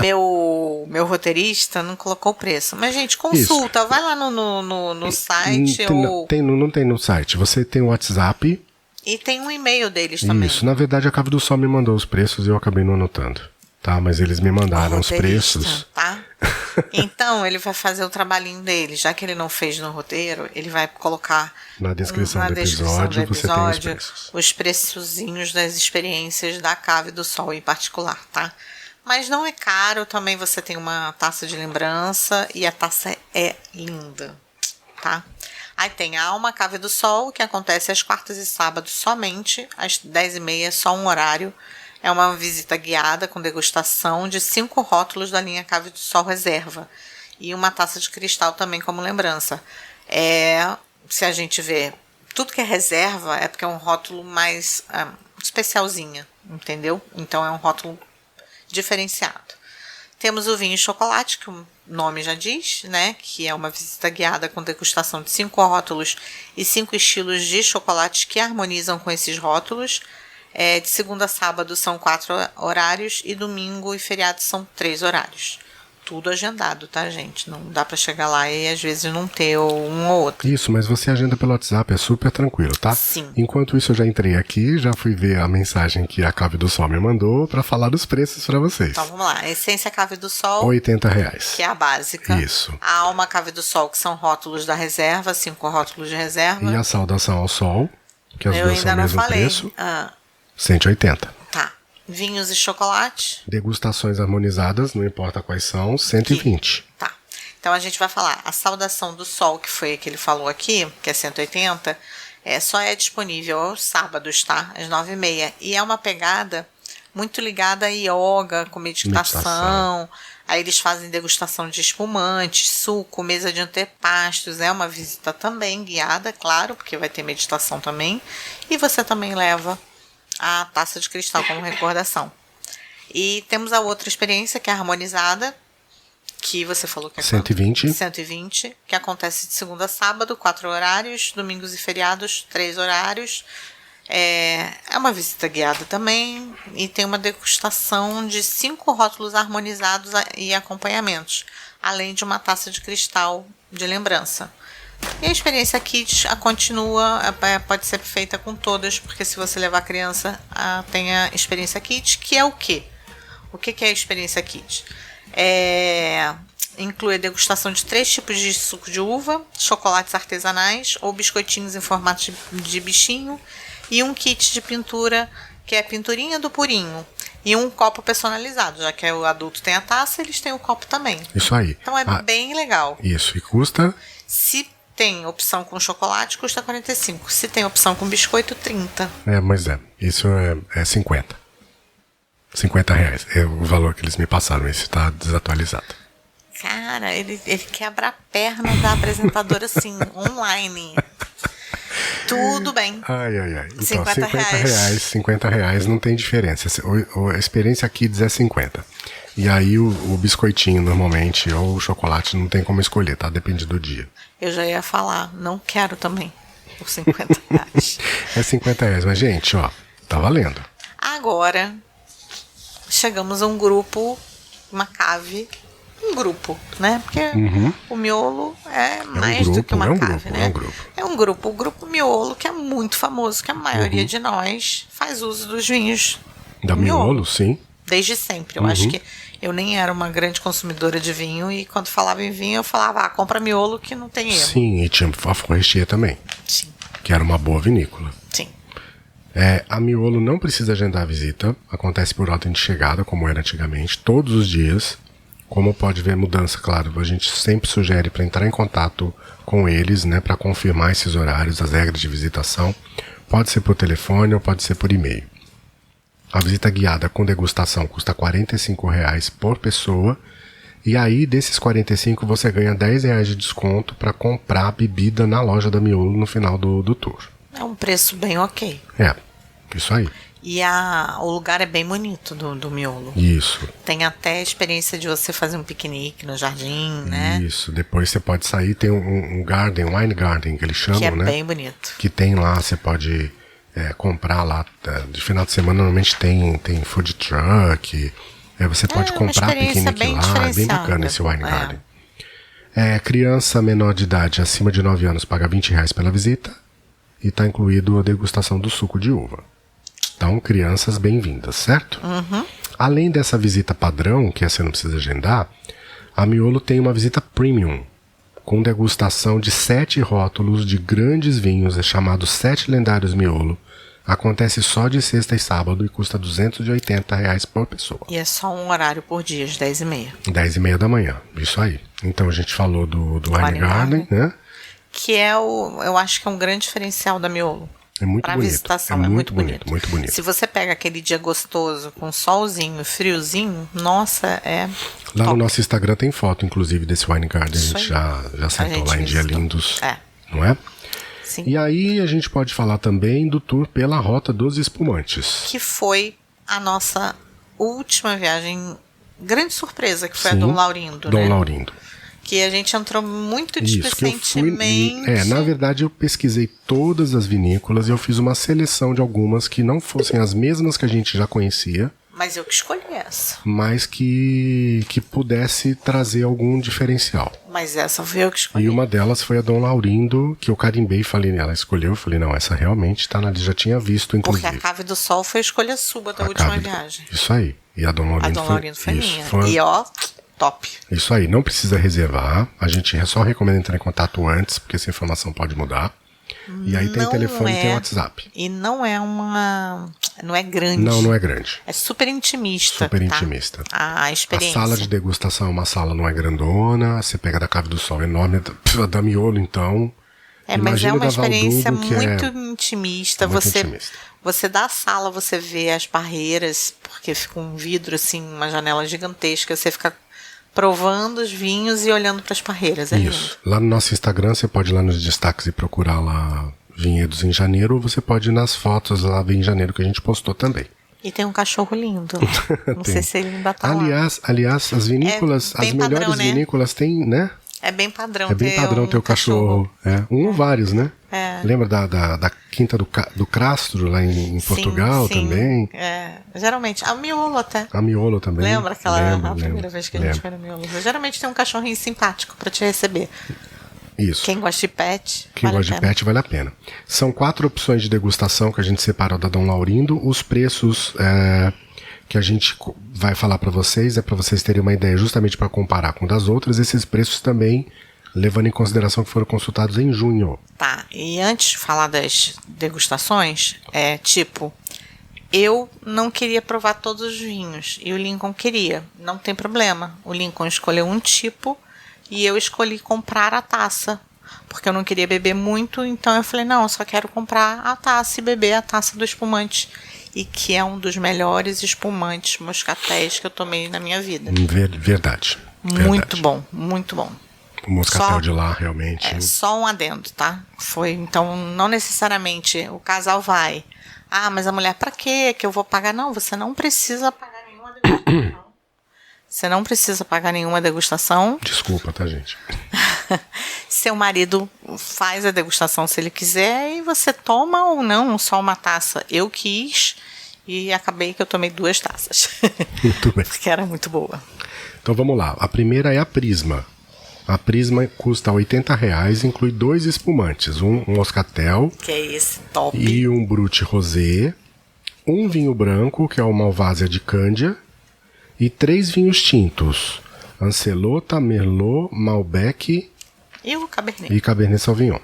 Meu roteirista não colocou o preço. Mas, gente, consulta, vai lá no site. Não tem no site. Você tem o WhatsApp. E tem um e-mail deles também. Isso, na verdade a Cave do Sol me mandou os preços e eu acabei não anotando. Tá, mas eles me mandaram os preços. Tá? Então, ele vai fazer o trabalhinho dele. Já que ele não fez no roteiro, ele vai colocar na descrição do episódio, você tem os preços. Os preçozinhos das experiências da Cave do Sol em particular, tá? Mas não é caro, também você tem uma taça de lembrança e a taça é linda, tá? Aí tem a Alma Cave do Sol, que acontece às quartas e sábados somente, às 10h30, só um horário. É uma visita guiada com degustação de 5 rótulos da linha Cave do Sol Reserva. e uma taça de cristal também como lembrança. Se a gente vê tudo que é reserva, é porque é um rótulo mais especialzinho, entendeu? Então é um rótulo diferenciado. Temos o vinho e chocolate, que o nome já diz, né? Que é uma visita guiada com degustação de 5 rótulos e 5 estilos de chocolate que harmonizam com esses rótulos. De segunda a sábado são 4 horários e domingo e feriado são 3 horários. Tudo agendado, tá, gente? Não dá pra chegar lá e às vezes não ter um ou outro. Isso, mas você agenda pelo WhatsApp, é super tranquilo, tá? Sim. Enquanto isso, eu já entrei aqui, já fui ver a mensagem que a Cave do Sol me mandou pra falar dos preços pra vocês. Então, vamos lá. Essência Cave do Sol. R$80. Que é a básica. Isso. A Alma Cave do Sol, que são rótulos da reserva, 5 rótulos de reserva. E a Saudação ao Sol, que as duas são o mesmo preço. R$180. Tá. Vinhos e chocolate. Degustações harmonizadas, não importa quais são, R$120. Tá. Então a gente vai falar. A Saudação do Sol, que foi a que ele falou aqui, que é R$180, só é disponível aos sábados, tá? Às 9h30. E é uma pegada muito ligada a yoga, com meditação. Aí eles fazem degustação de espumante, suco, mesa de antepastos. É uma visita também guiada, claro, porque vai ter meditação também. E você também leva a taça de cristal como recordação. E temos a outra experiência, que é a harmonizada, que você falou que é 120. 120, que acontece de segunda a sábado, 4 horários, domingos e feriados, 3 horários. É uma visita guiada também, e tem uma degustação de 5 rótulos harmonizados e acompanhamentos, além de uma taça de cristal de lembrança. E a experiência Kids continua, pode ser feita com todas, porque se você levar a criança, tem a experiência Kids, que é o quê? O que é a experiência Kids? Inclui a degustação de 3 tipos de suco de uva, chocolates artesanais ou biscoitinhos em formato de bichinho, e um kit de pintura, que é a pinturinha do purinho, e um copo personalizado, já que o adulto tem a taça, eles têm o copo também. Isso aí. Então é bem legal. Isso, e custa? Se tem opção com chocolate, custa 45. Se tem opção com biscoito, 30. Mas isso é 50. R$50 é o valor que eles me passaram, esse tá desatualizado. Cara, ele quebra a perna da apresentadora assim, online. Tudo bem. Ai. Então, R$50 não tem diferença. A experiência Kids é 50. E aí o biscoitinho normalmente, ou o chocolate, não tem como escolher, tá? Depende do dia. Eu já ia falar, não quero também por R$50. É R$50, mas gente, ó, tá valendo. Agora, chegamos a um grupo, uma cave, um grupo, né? Porque o miolo é mais do que uma cave, né? É um grupo. O grupo miolo, que é muito famoso, que a maioria de nós faz uso dos vinhos da miolo, sim. Desde sempre. Eu acho que eu nem era uma grande consumidora de vinho, e quando falava em vinho, eu falava, compra miolo que não tem erro. Sim, e tinha a Forestier também. Sim. Que era uma boa vinícola. Sim. A miolo não precisa agendar a visita, acontece por ordem de chegada, como era antigamente, todos os dias. Como pode ver mudança, claro, a gente sempre sugere para entrar em contato com eles, né, para confirmar esses horários, as regras de visitação. Pode ser por telefone ou pode ser por e-mail. A visita guiada com degustação custa R$45 por pessoa. E aí, desses 45, você ganha R$10 de desconto para comprar a bebida na loja da Miolo no final do tour. É um preço bem ok. Isso aí. E o lugar é bem bonito do miolo. Isso. Tem até a experiência de você fazer um piquenique no jardim, né? Isso. Depois você pode sair, tem um garden, wine garden, que eles chamam, que é né? Bem bonito. Que tem lá, você pode comprar lá. De final de semana, normalmente tem food truck. Você pode comprar piquenique lá. É bem bacana esse wine garden. Criança menor de idade, acima de 9 anos, paga R$20 pela visita. E está incluído a degustação do suco de uva. Então, crianças bem-vindas, certo? Além dessa visita padrão, que você não precisa agendar, a Miolo tem uma visita premium, com degustação de 7 rótulos de grandes vinhos, chamado 7 Lendários Miolo. Acontece só de sexta e sábado e custa R$280 por pessoa. E é só um horário por dia, às 10h30. 10h30 da manhã, isso aí. Então, a gente falou do Wine Garden, né? Que eu acho que é um grande diferencial da Miolo. É muito pra bonito. visitação, é muito bonito. Muito bonito. Se você pega aquele dia gostoso, com solzinho, friozinho, nossa, Lá top. no nosso Instagram tem foto, inclusive, desse Wine Garden. A gente já sentou lá em Dia Lindos, não é? Sim. E aí a gente pode falar também do tour pela Rota dos Espumantes. Que foi a nossa última viagem, grande surpresa, que foi Sim, a Dom Laurindo, Dom né? Laurindo. Que a gente entrou muito Isso, que eu displicentemente. fui. Na verdade, eu pesquisei todas as vinícolas e eu fiz uma seleção de algumas que não fossem as mesmas que a gente já conhecia, Mas eu que escolhi essa. mas que pudesse trazer algum diferencial. Mas essa foi eu que escolhi. E uma delas foi a Dom Laurindo, que eu carimbei e falei, ela escolheu, eu falei, não, essa realmente tá já tinha visto, inclusive. Porque a Cave do Sol foi a escolha sua da última viagem. Isso aí. E a Dom Laurindo, foi minha. Foi... E ó, top. Isso aí, não precisa reservar. A gente só recomenda entrar em contato antes, porque essa informação pode mudar. E aí tem telefone e tem WhatsApp. E não é não é grande. Não é grande. É super intimista. Super intimista. A experiência. A sala de degustação é uma sala, não é grandona. Você pega da Cave do Sol enorme, da Miolo, então. Mas é uma experiência Valdugo, muito intimista. Muito intimista. Você dá a sala, você vê as barreiras, porque fica um vidro, assim, uma janela gigantesca. Você fica provando os vinhos e olhando para as barreiras. É lindo. Lá no nosso Instagram, você pode ir lá nos destaques e procurar lá Vinhedos em Janeiro, ou você pode ir nas fotos lá em janeiro que a gente postou também. E tem um cachorro lindo. Não sei se ele ainda tá lá. Aliás, as vinícolas, as melhores padrão, né? Vinícolas têm, né? É bem padrão. É bem padrão ter o cachorro. Ou vários, né? Lembra da Quinta do Castro, lá em Portugal também? Geralmente. A Miolo até. A Miolo também. Lembra a primeira vez que a gente foi na Miolo? Geralmente tem um cachorrinho simpático para te receber. Isso. Quem gosta de pet, vale a pena. São 4 opções de degustação que a gente separou da Dom Laurindo. Os preços que a gente vai falar para vocês é para vocês terem uma ideia, justamente para comparar com das outras. Esses preços também levando em consideração que foram consultados em junho. Tá, e antes de falar das degustações, eu não queria provar todos os vinhos e o Lincoln queria. Não tem problema. O Lincoln escolheu um tipo e eu escolhi comprar a taça, porque eu não queria beber muito, então eu falei, não, eu só quero comprar a taça e beber a taça do espumante, e que é um dos melhores espumantes moscatéis que eu tomei na minha vida. Verdade. Muito bom, muito bom. O moscatel de lá, realmente. Só um adendo, tá? Então, não necessariamente o casal vai. Ah, mas a mulher, pra quê que eu vou pagar? Não, você não precisa pagar nenhuma degustação. Você não precisa pagar nenhuma degustação. Desculpa, tá, gente? Seu marido faz a degustação se ele quiser e você toma ou não só uma taça. Eu quis e acabei que eu tomei 2 taças. Muito bem. Porque era muito boa. Então vamos lá. A primeira é a Prisma. A Prisma custa R$80, inclui 2 espumantes. Um moscatel. Que é esse top. E um Brut Rosé. Um vinho branco, que é o Malvasia de Cândia. E 3 vinhos tintos. Ancelota, Merlot, Malbec e o Cabernet. E Cabernet Sauvignon.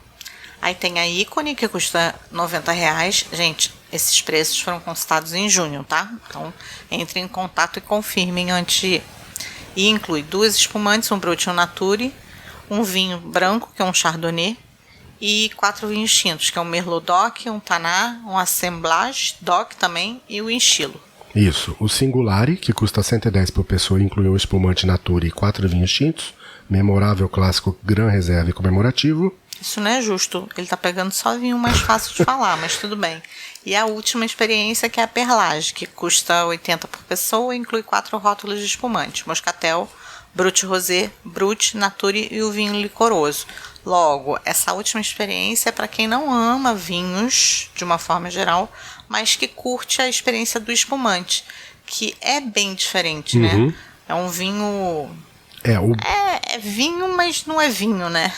Aí tem a Ícone, que custa R$90. Gente, esses preços foram consultados em junho, tá? Então, entrem em contato e confirmem antes de ir. E inclui 2 espumantes, um Brut e um Nature, um vinho branco, que é um Chardonnay, e 4 vinhos tintos, que é um Merlot Doc, um Tanat, um Assemblage Doc também e o Enchilo. Isso. O Singulari, que custa R$110 por pessoa, inclui um espumante Nature e 4 vinhos tintos, memorável, clássico, Gran Reserva e comemorativo. Isso não é justo. Ele tá pegando só vinho mais fácil de falar, mas tudo bem. E a última experiência, que é a Perlage, que custa R$80 por pessoa e inclui 4 rótulos de espumante. Moscatel, Brut Rosé, Brut, Nature e o vinho licoroso. Logo, essa última experiência é para quem não ama vinhos, de uma forma geral, mas que curte a experiência do espumante, que é bem diferente, né? É um vinho... É vinho, mas não é vinho, né?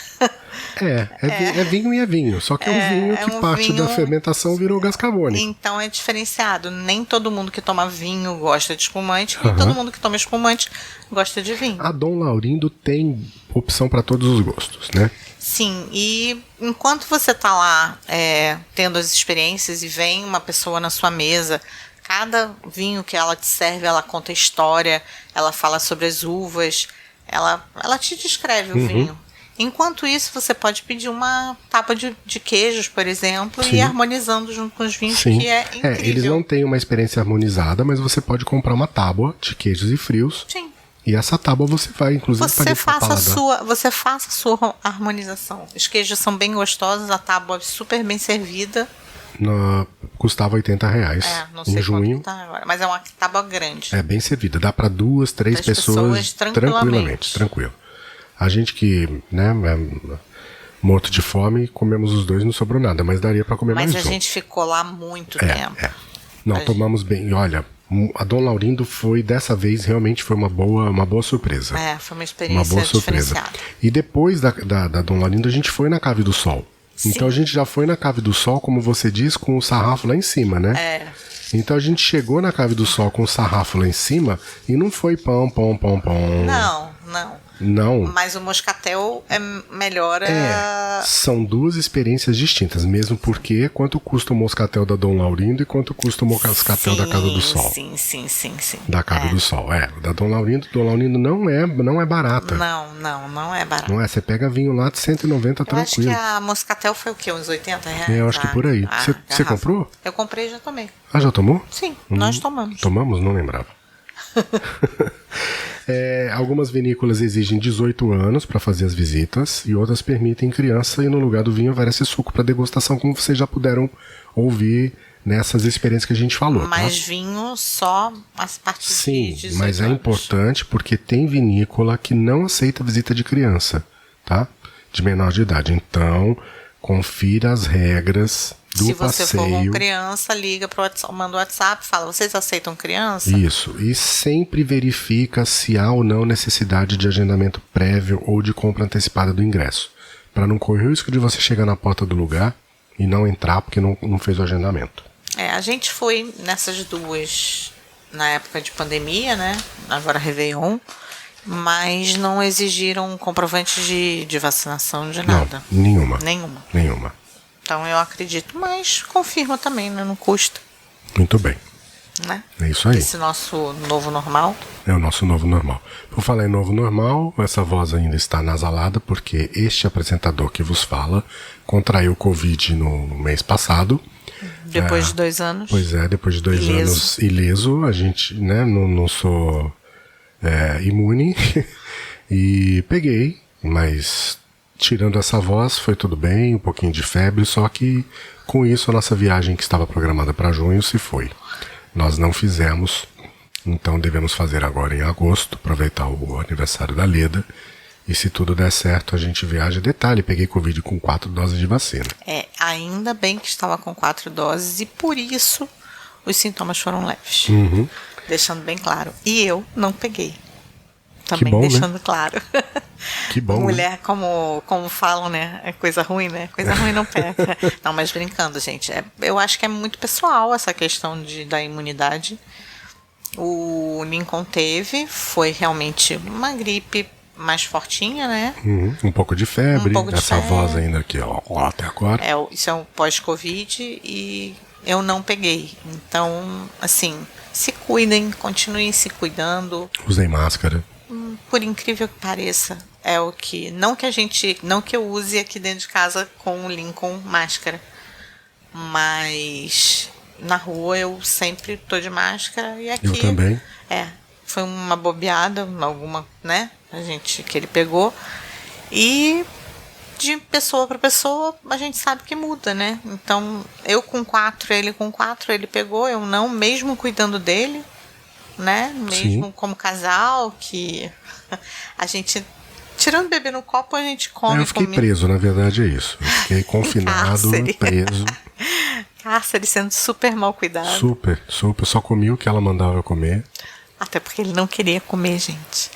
É vinho e é vinho. Só que é um vinho que parte da fermentação virou gás carbônico. Então é diferenciado. Nem todo mundo que toma vinho gosta de espumante, nem todo mundo que toma espumante gosta de vinho. A Dom Laurindo tem opção para todos os gostos, né? Sim, e enquanto você tá lá tendo as experiências e vem uma pessoa na sua mesa, cada vinho que ela te serve, ela conta a história, ela fala sobre as uvas, ela te descreve o vinho. Enquanto isso, você pode pedir uma tábua de queijos, por exemplo, e ir harmonizando junto com os vinhos, que é incrível. Eles não têm uma experiência harmonizada, mas você pode comprar uma tábua de queijos e frios. Sim. E essa tábua você vai, inclusive, você faça a sua harmonização. Os queijos são bem gostosos, a tábua super bem servida. Custava R$80 não sei em junho. Tá agora, mas é uma tábua grande. É bem servida, dá para 2, 3 pessoas tranquilamente. Tranquilo. A gente que, né, é morto de fome, comemos os 2, não sobrou nada, mas daria para comer mais um. Mas a gente ficou lá muito tempo. Não, tomamos bem. E olha, a Dom Laurindo dessa vez, realmente foi uma boa surpresa. Foi uma experiência diferenciada. E depois da Dom Laurindo, a gente foi na Cave do Sol. Sim. Então a gente já foi na Cave do Sol, como você diz, com o sarrafo lá em cima, né? Então a gente chegou na Cave do Sol com o sarrafo lá em cima e não foi pão. Não. Mas o moscatel é melhor. São 2 experiências distintas, mesmo porque quanto custa o moscatel da Dom Laurindo e quanto custa o moscatel da Casa do Sol. Sim. Da Casa do Sol, da Dom Laurindo não é barata. Não é barata. Não é, você pega vinho lá de 190 tranquilo. Eu acho que a moscatel foi o quê? Uns R$80? Eu acho que por aí. Você comprou? Eu comprei e já tomei. Ah, já tomou? Sim, nós tomamos. Tomamos? Não lembrava. Algumas vinícolas exigem 18 anos para fazer as visitas e outras permitem criança, e no lugar do vinho oferece suco para degustação, como vocês já puderam ouvir nessas experiências que a gente falou. Mas vinho só as partes de 18 mas é anos. importante porque tem vinícola que não aceita visita de criança, tá? De menor de idade. Então, confira as regras do passeio. Se você for com criança, liga pro WhatsApp, manda o WhatsApp, fala, vocês aceitam criança? Isso, e sempre verifica se há ou não necessidade de agendamento prévio ou de compra antecipada do ingresso, para não correr o risco de você chegar na porta do lugar e não entrar porque não fez o agendamento. A gente foi nessas 2 na época de pandemia, né? Agora Réveillon, mas não exigiram comprovante de vacinação de nada. Nenhuma. Então eu acredito, mas confirma também, né? Não custa. Muito bem. Né? É isso aí. Esse nosso novo normal. É o nosso novo normal. Por falar em novo normal, essa voz ainda está nasalada porque este apresentador que vos fala contraiu Covid no mês passado. Depois de 2 anos. Pois é, depois de 2 anos ileso. A gente, né, não sou imune e peguei, mas tirando essa voz foi tudo bem, um pouquinho de febre, só que com isso a nossa viagem que estava programada para junho se foi. Nós não fizemos, então devemos fazer agora em agosto, aproveitar o aniversário da Leda. E se tudo der certo, a gente viaja. Detalhe, peguei Covid com 4 doses de vacina. Ainda bem que estava com 4 doses e por isso os sintomas foram leves. Uhum. Deixando bem claro. E eu não peguei. Também bom, deixando né? claro. Que bom. Mulher, né? como falam, né? É coisa ruim, né? Coisa ruim não pega. Não, mas brincando, gente. Eu acho que é muito pessoal essa questão da imunidade. O Lincoln foi realmente uma gripe mais fortinha, né? Um pouco de febre. Essa febre. Voz ainda aqui, ó, até agora. Isso é um pós-Covid e eu não peguei. Então, assim, se cuidem, continuem se cuidando. Usem máscara. Por incrível que pareça, é o que... Não que eu use aqui dentro de casa com o Lincoln máscara, mas na rua eu sempre tô de máscara e aqui... Eu também. Foi uma bobeada, alguma, né? Que ele pegou. E de pessoa para pessoa, a gente sabe que muda, né? Então, eu com 4, ele com 4, ele pegou, eu não, mesmo cuidando dele, né? Mesmo como casal, que a gente, tirando o bebê no copo, a gente come. Eu fiquei preso, na verdade é isso. Eu fiquei confinado, preso. Cárcere, sendo super mal cuidado. Super. Eu só comi o que ela mandava eu comer. Até porque ele não queria comer, gente.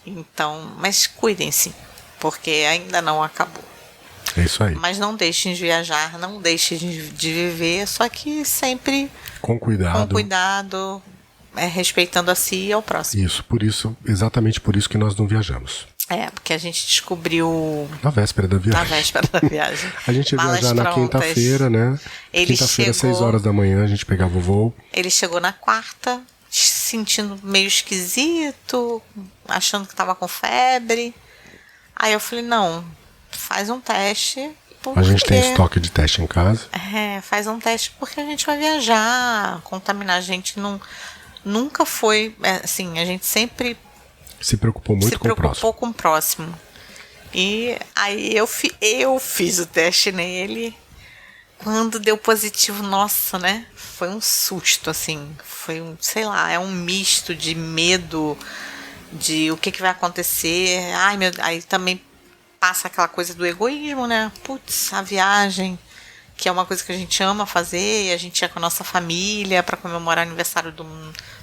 Então, mas cuidem-se, porque ainda não acabou. É isso aí. Mas não deixem de viajar, não deixem de viver, só que sempre com cuidado. Com cuidado, respeitando a si e ao próximo. Isso, exatamente por isso que nós não viajamos. Porque a gente descobriu... Na véspera da viagem. A gente ia viajar na quinta-feira, né? Quinta-feira, 6 horas da manhã, a gente pegava o voo. Ele chegou na quarta, se sentindo meio esquisito, achando que estava com febre. Aí eu falei, não, faz um teste. A gente tem estoque de teste em casa. Faz um teste porque a gente vai viajar, contaminar. A gente nunca foi, assim, a gente sempre se preocupou muito com o próximo. E aí eu fiz o teste nele. Quando deu positivo, nossa, né? Foi um susto, assim. Foi sei lá, é um misto de medo, de o que vai acontecer. Aí também passa aquela coisa do egoísmo, né? Putz, a viagem, que é uma coisa que a gente ama fazer, e a gente ia com a nossa família para comemorar o aniversário do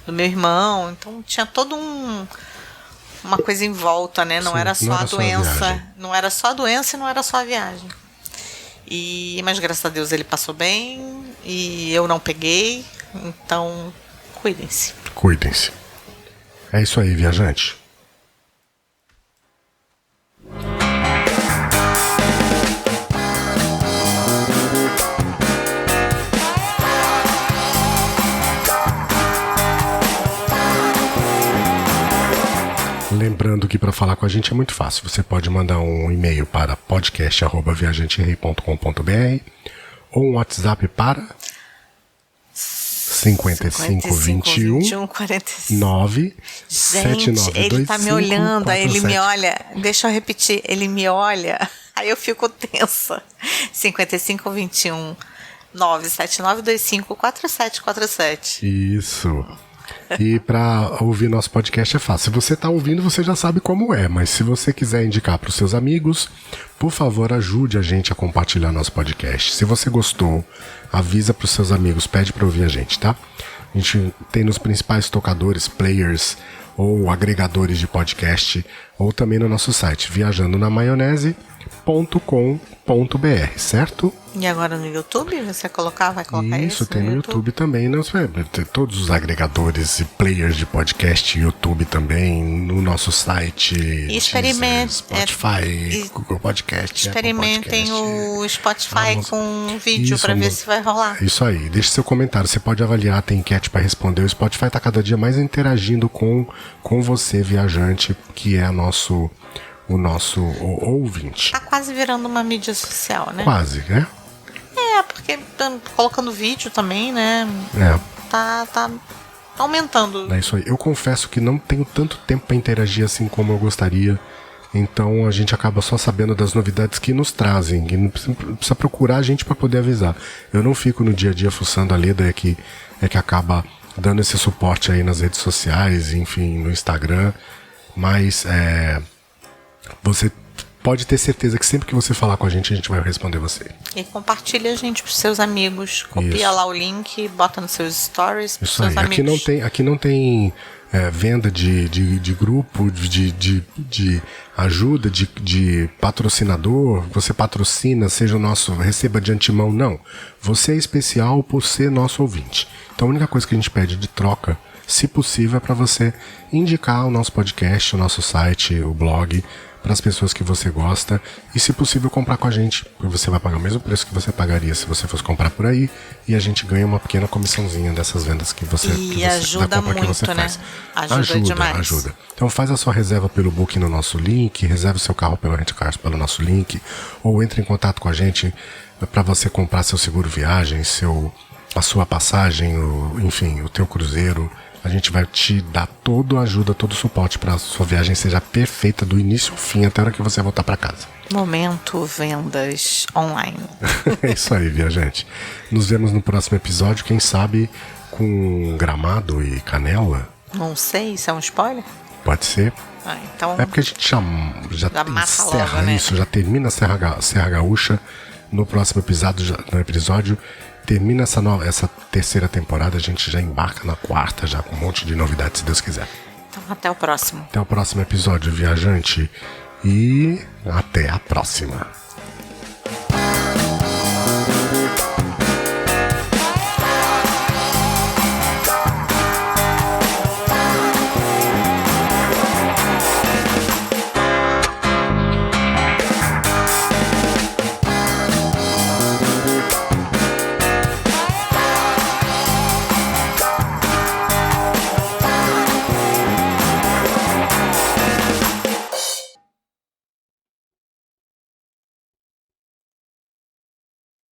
meu irmão. Então tinha todo uma coisa em volta, né? Não era só a doença. Não era só a doença e não era só a viagem. Mas graças a Deus ele passou bem e eu não peguei. Então, cuidem-se. Cuidem-se. É isso aí, viajante. Lembrando que para falar com a gente é muito fácil. Você pode mandar um e-mail para podcast@viajanterei.com.br ou um WhatsApp para 5521 9 7925 ele tá me olhando, aí ele me olha. Deixa eu repetir, ele me olha, aí eu fico tensa. 5521 97925 4747. Isso. E para ouvir nosso podcast é fácil. Se você está ouvindo, você já sabe como é. Mas se você quiser indicar para os seus amigos, por favor, ajude a gente a compartilhar nosso podcast. Se você gostou, avisa para os seus amigos, pede para ouvir a gente, tá? A gente tem nos principais tocadores, players ou agregadores de podcast, ou também no nosso site, viajandonamaionese.com.br, certo? E agora no YouTube, você vai colocar isso? Tem no YouTube também, tem todos os agregadores e players de podcast, YouTube também, no nosso site, experimente, Spotify, Google Podcast, experimentem o Spotify com vídeo para ver se vai rolar. Isso aí, deixe seu comentário, você pode avaliar, tem enquete para responder, o Spotify está cada dia mais interagindo com você, viajante, que é o nosso ouvinte. Tá quase virando uma mídia social, né? Quase, né? Porque colocando vídeo também, né? Tá aumentando. É isso aí. Eu confesso que não tenho tanto tempo para interagir assim como eu gostaria. Então a gente acaba só sabendo das novidades que nos trazem. E não precisa procurar a gente para poder avisar. Eu não fico no dia a dia fuçando. A Leda é que acaba dando esse suporte aí nas redes sociais, enfim, no Instagram. Mas você pode ter certeza que sempre que você falar com a gente vai responder você. E compartilha a gente pros seus amigos. Copia lá o link, bota nos seus stories pros seus amigos. Aqui não tem venda de grupo, de ajuda, de patrocinador. Você patrocina, seja o nosso, receba de antemão. Não. Você é especial por ser nosso ouvinte. Então a única coisa que a gente pede de troca, se possível, é para você indicar o nosso podcast, o nosso site, o blog, para as pessoas que você gosta e, se possível, comprar com a gente, porque você vai pagar o mesmo preço que você pagaria se você fosse comprar por aí, e a gente ganha uma pequena comissãozinha dessas vendas que você ajuda da compra muito, que você faz. Ajuda demais. Então faz a sua reserva pelo Booking no nosso link, reserve o seu carro pelo Rent Cars pelo nosso link, ou entre em contato com a gente para você comprar seu seguro viagem, a sua passagem, enfim, o teu cruzeiro. A gente vai te dar toda a ajuda, todo o suporte para a sua viagem seja perfeita do início ao fim, até a hora que você voltar para casa. Momento vendas online. É isso aí, viajante. Nos vemos no próximo episódio, quem sabe com Gramado e Canela. Não sei, isso é um spoiler? Pode ser. Então é porque a gente já encerra logo, né? isso, já termina a Serra Gaúcha. No próximo episódio termina essa terceira temporada, a gente já embarca na quarta, já com um monte de novidades, se Deus quiser. Então até o próximo. Até o próximo episódio, viajante. E até a próxima.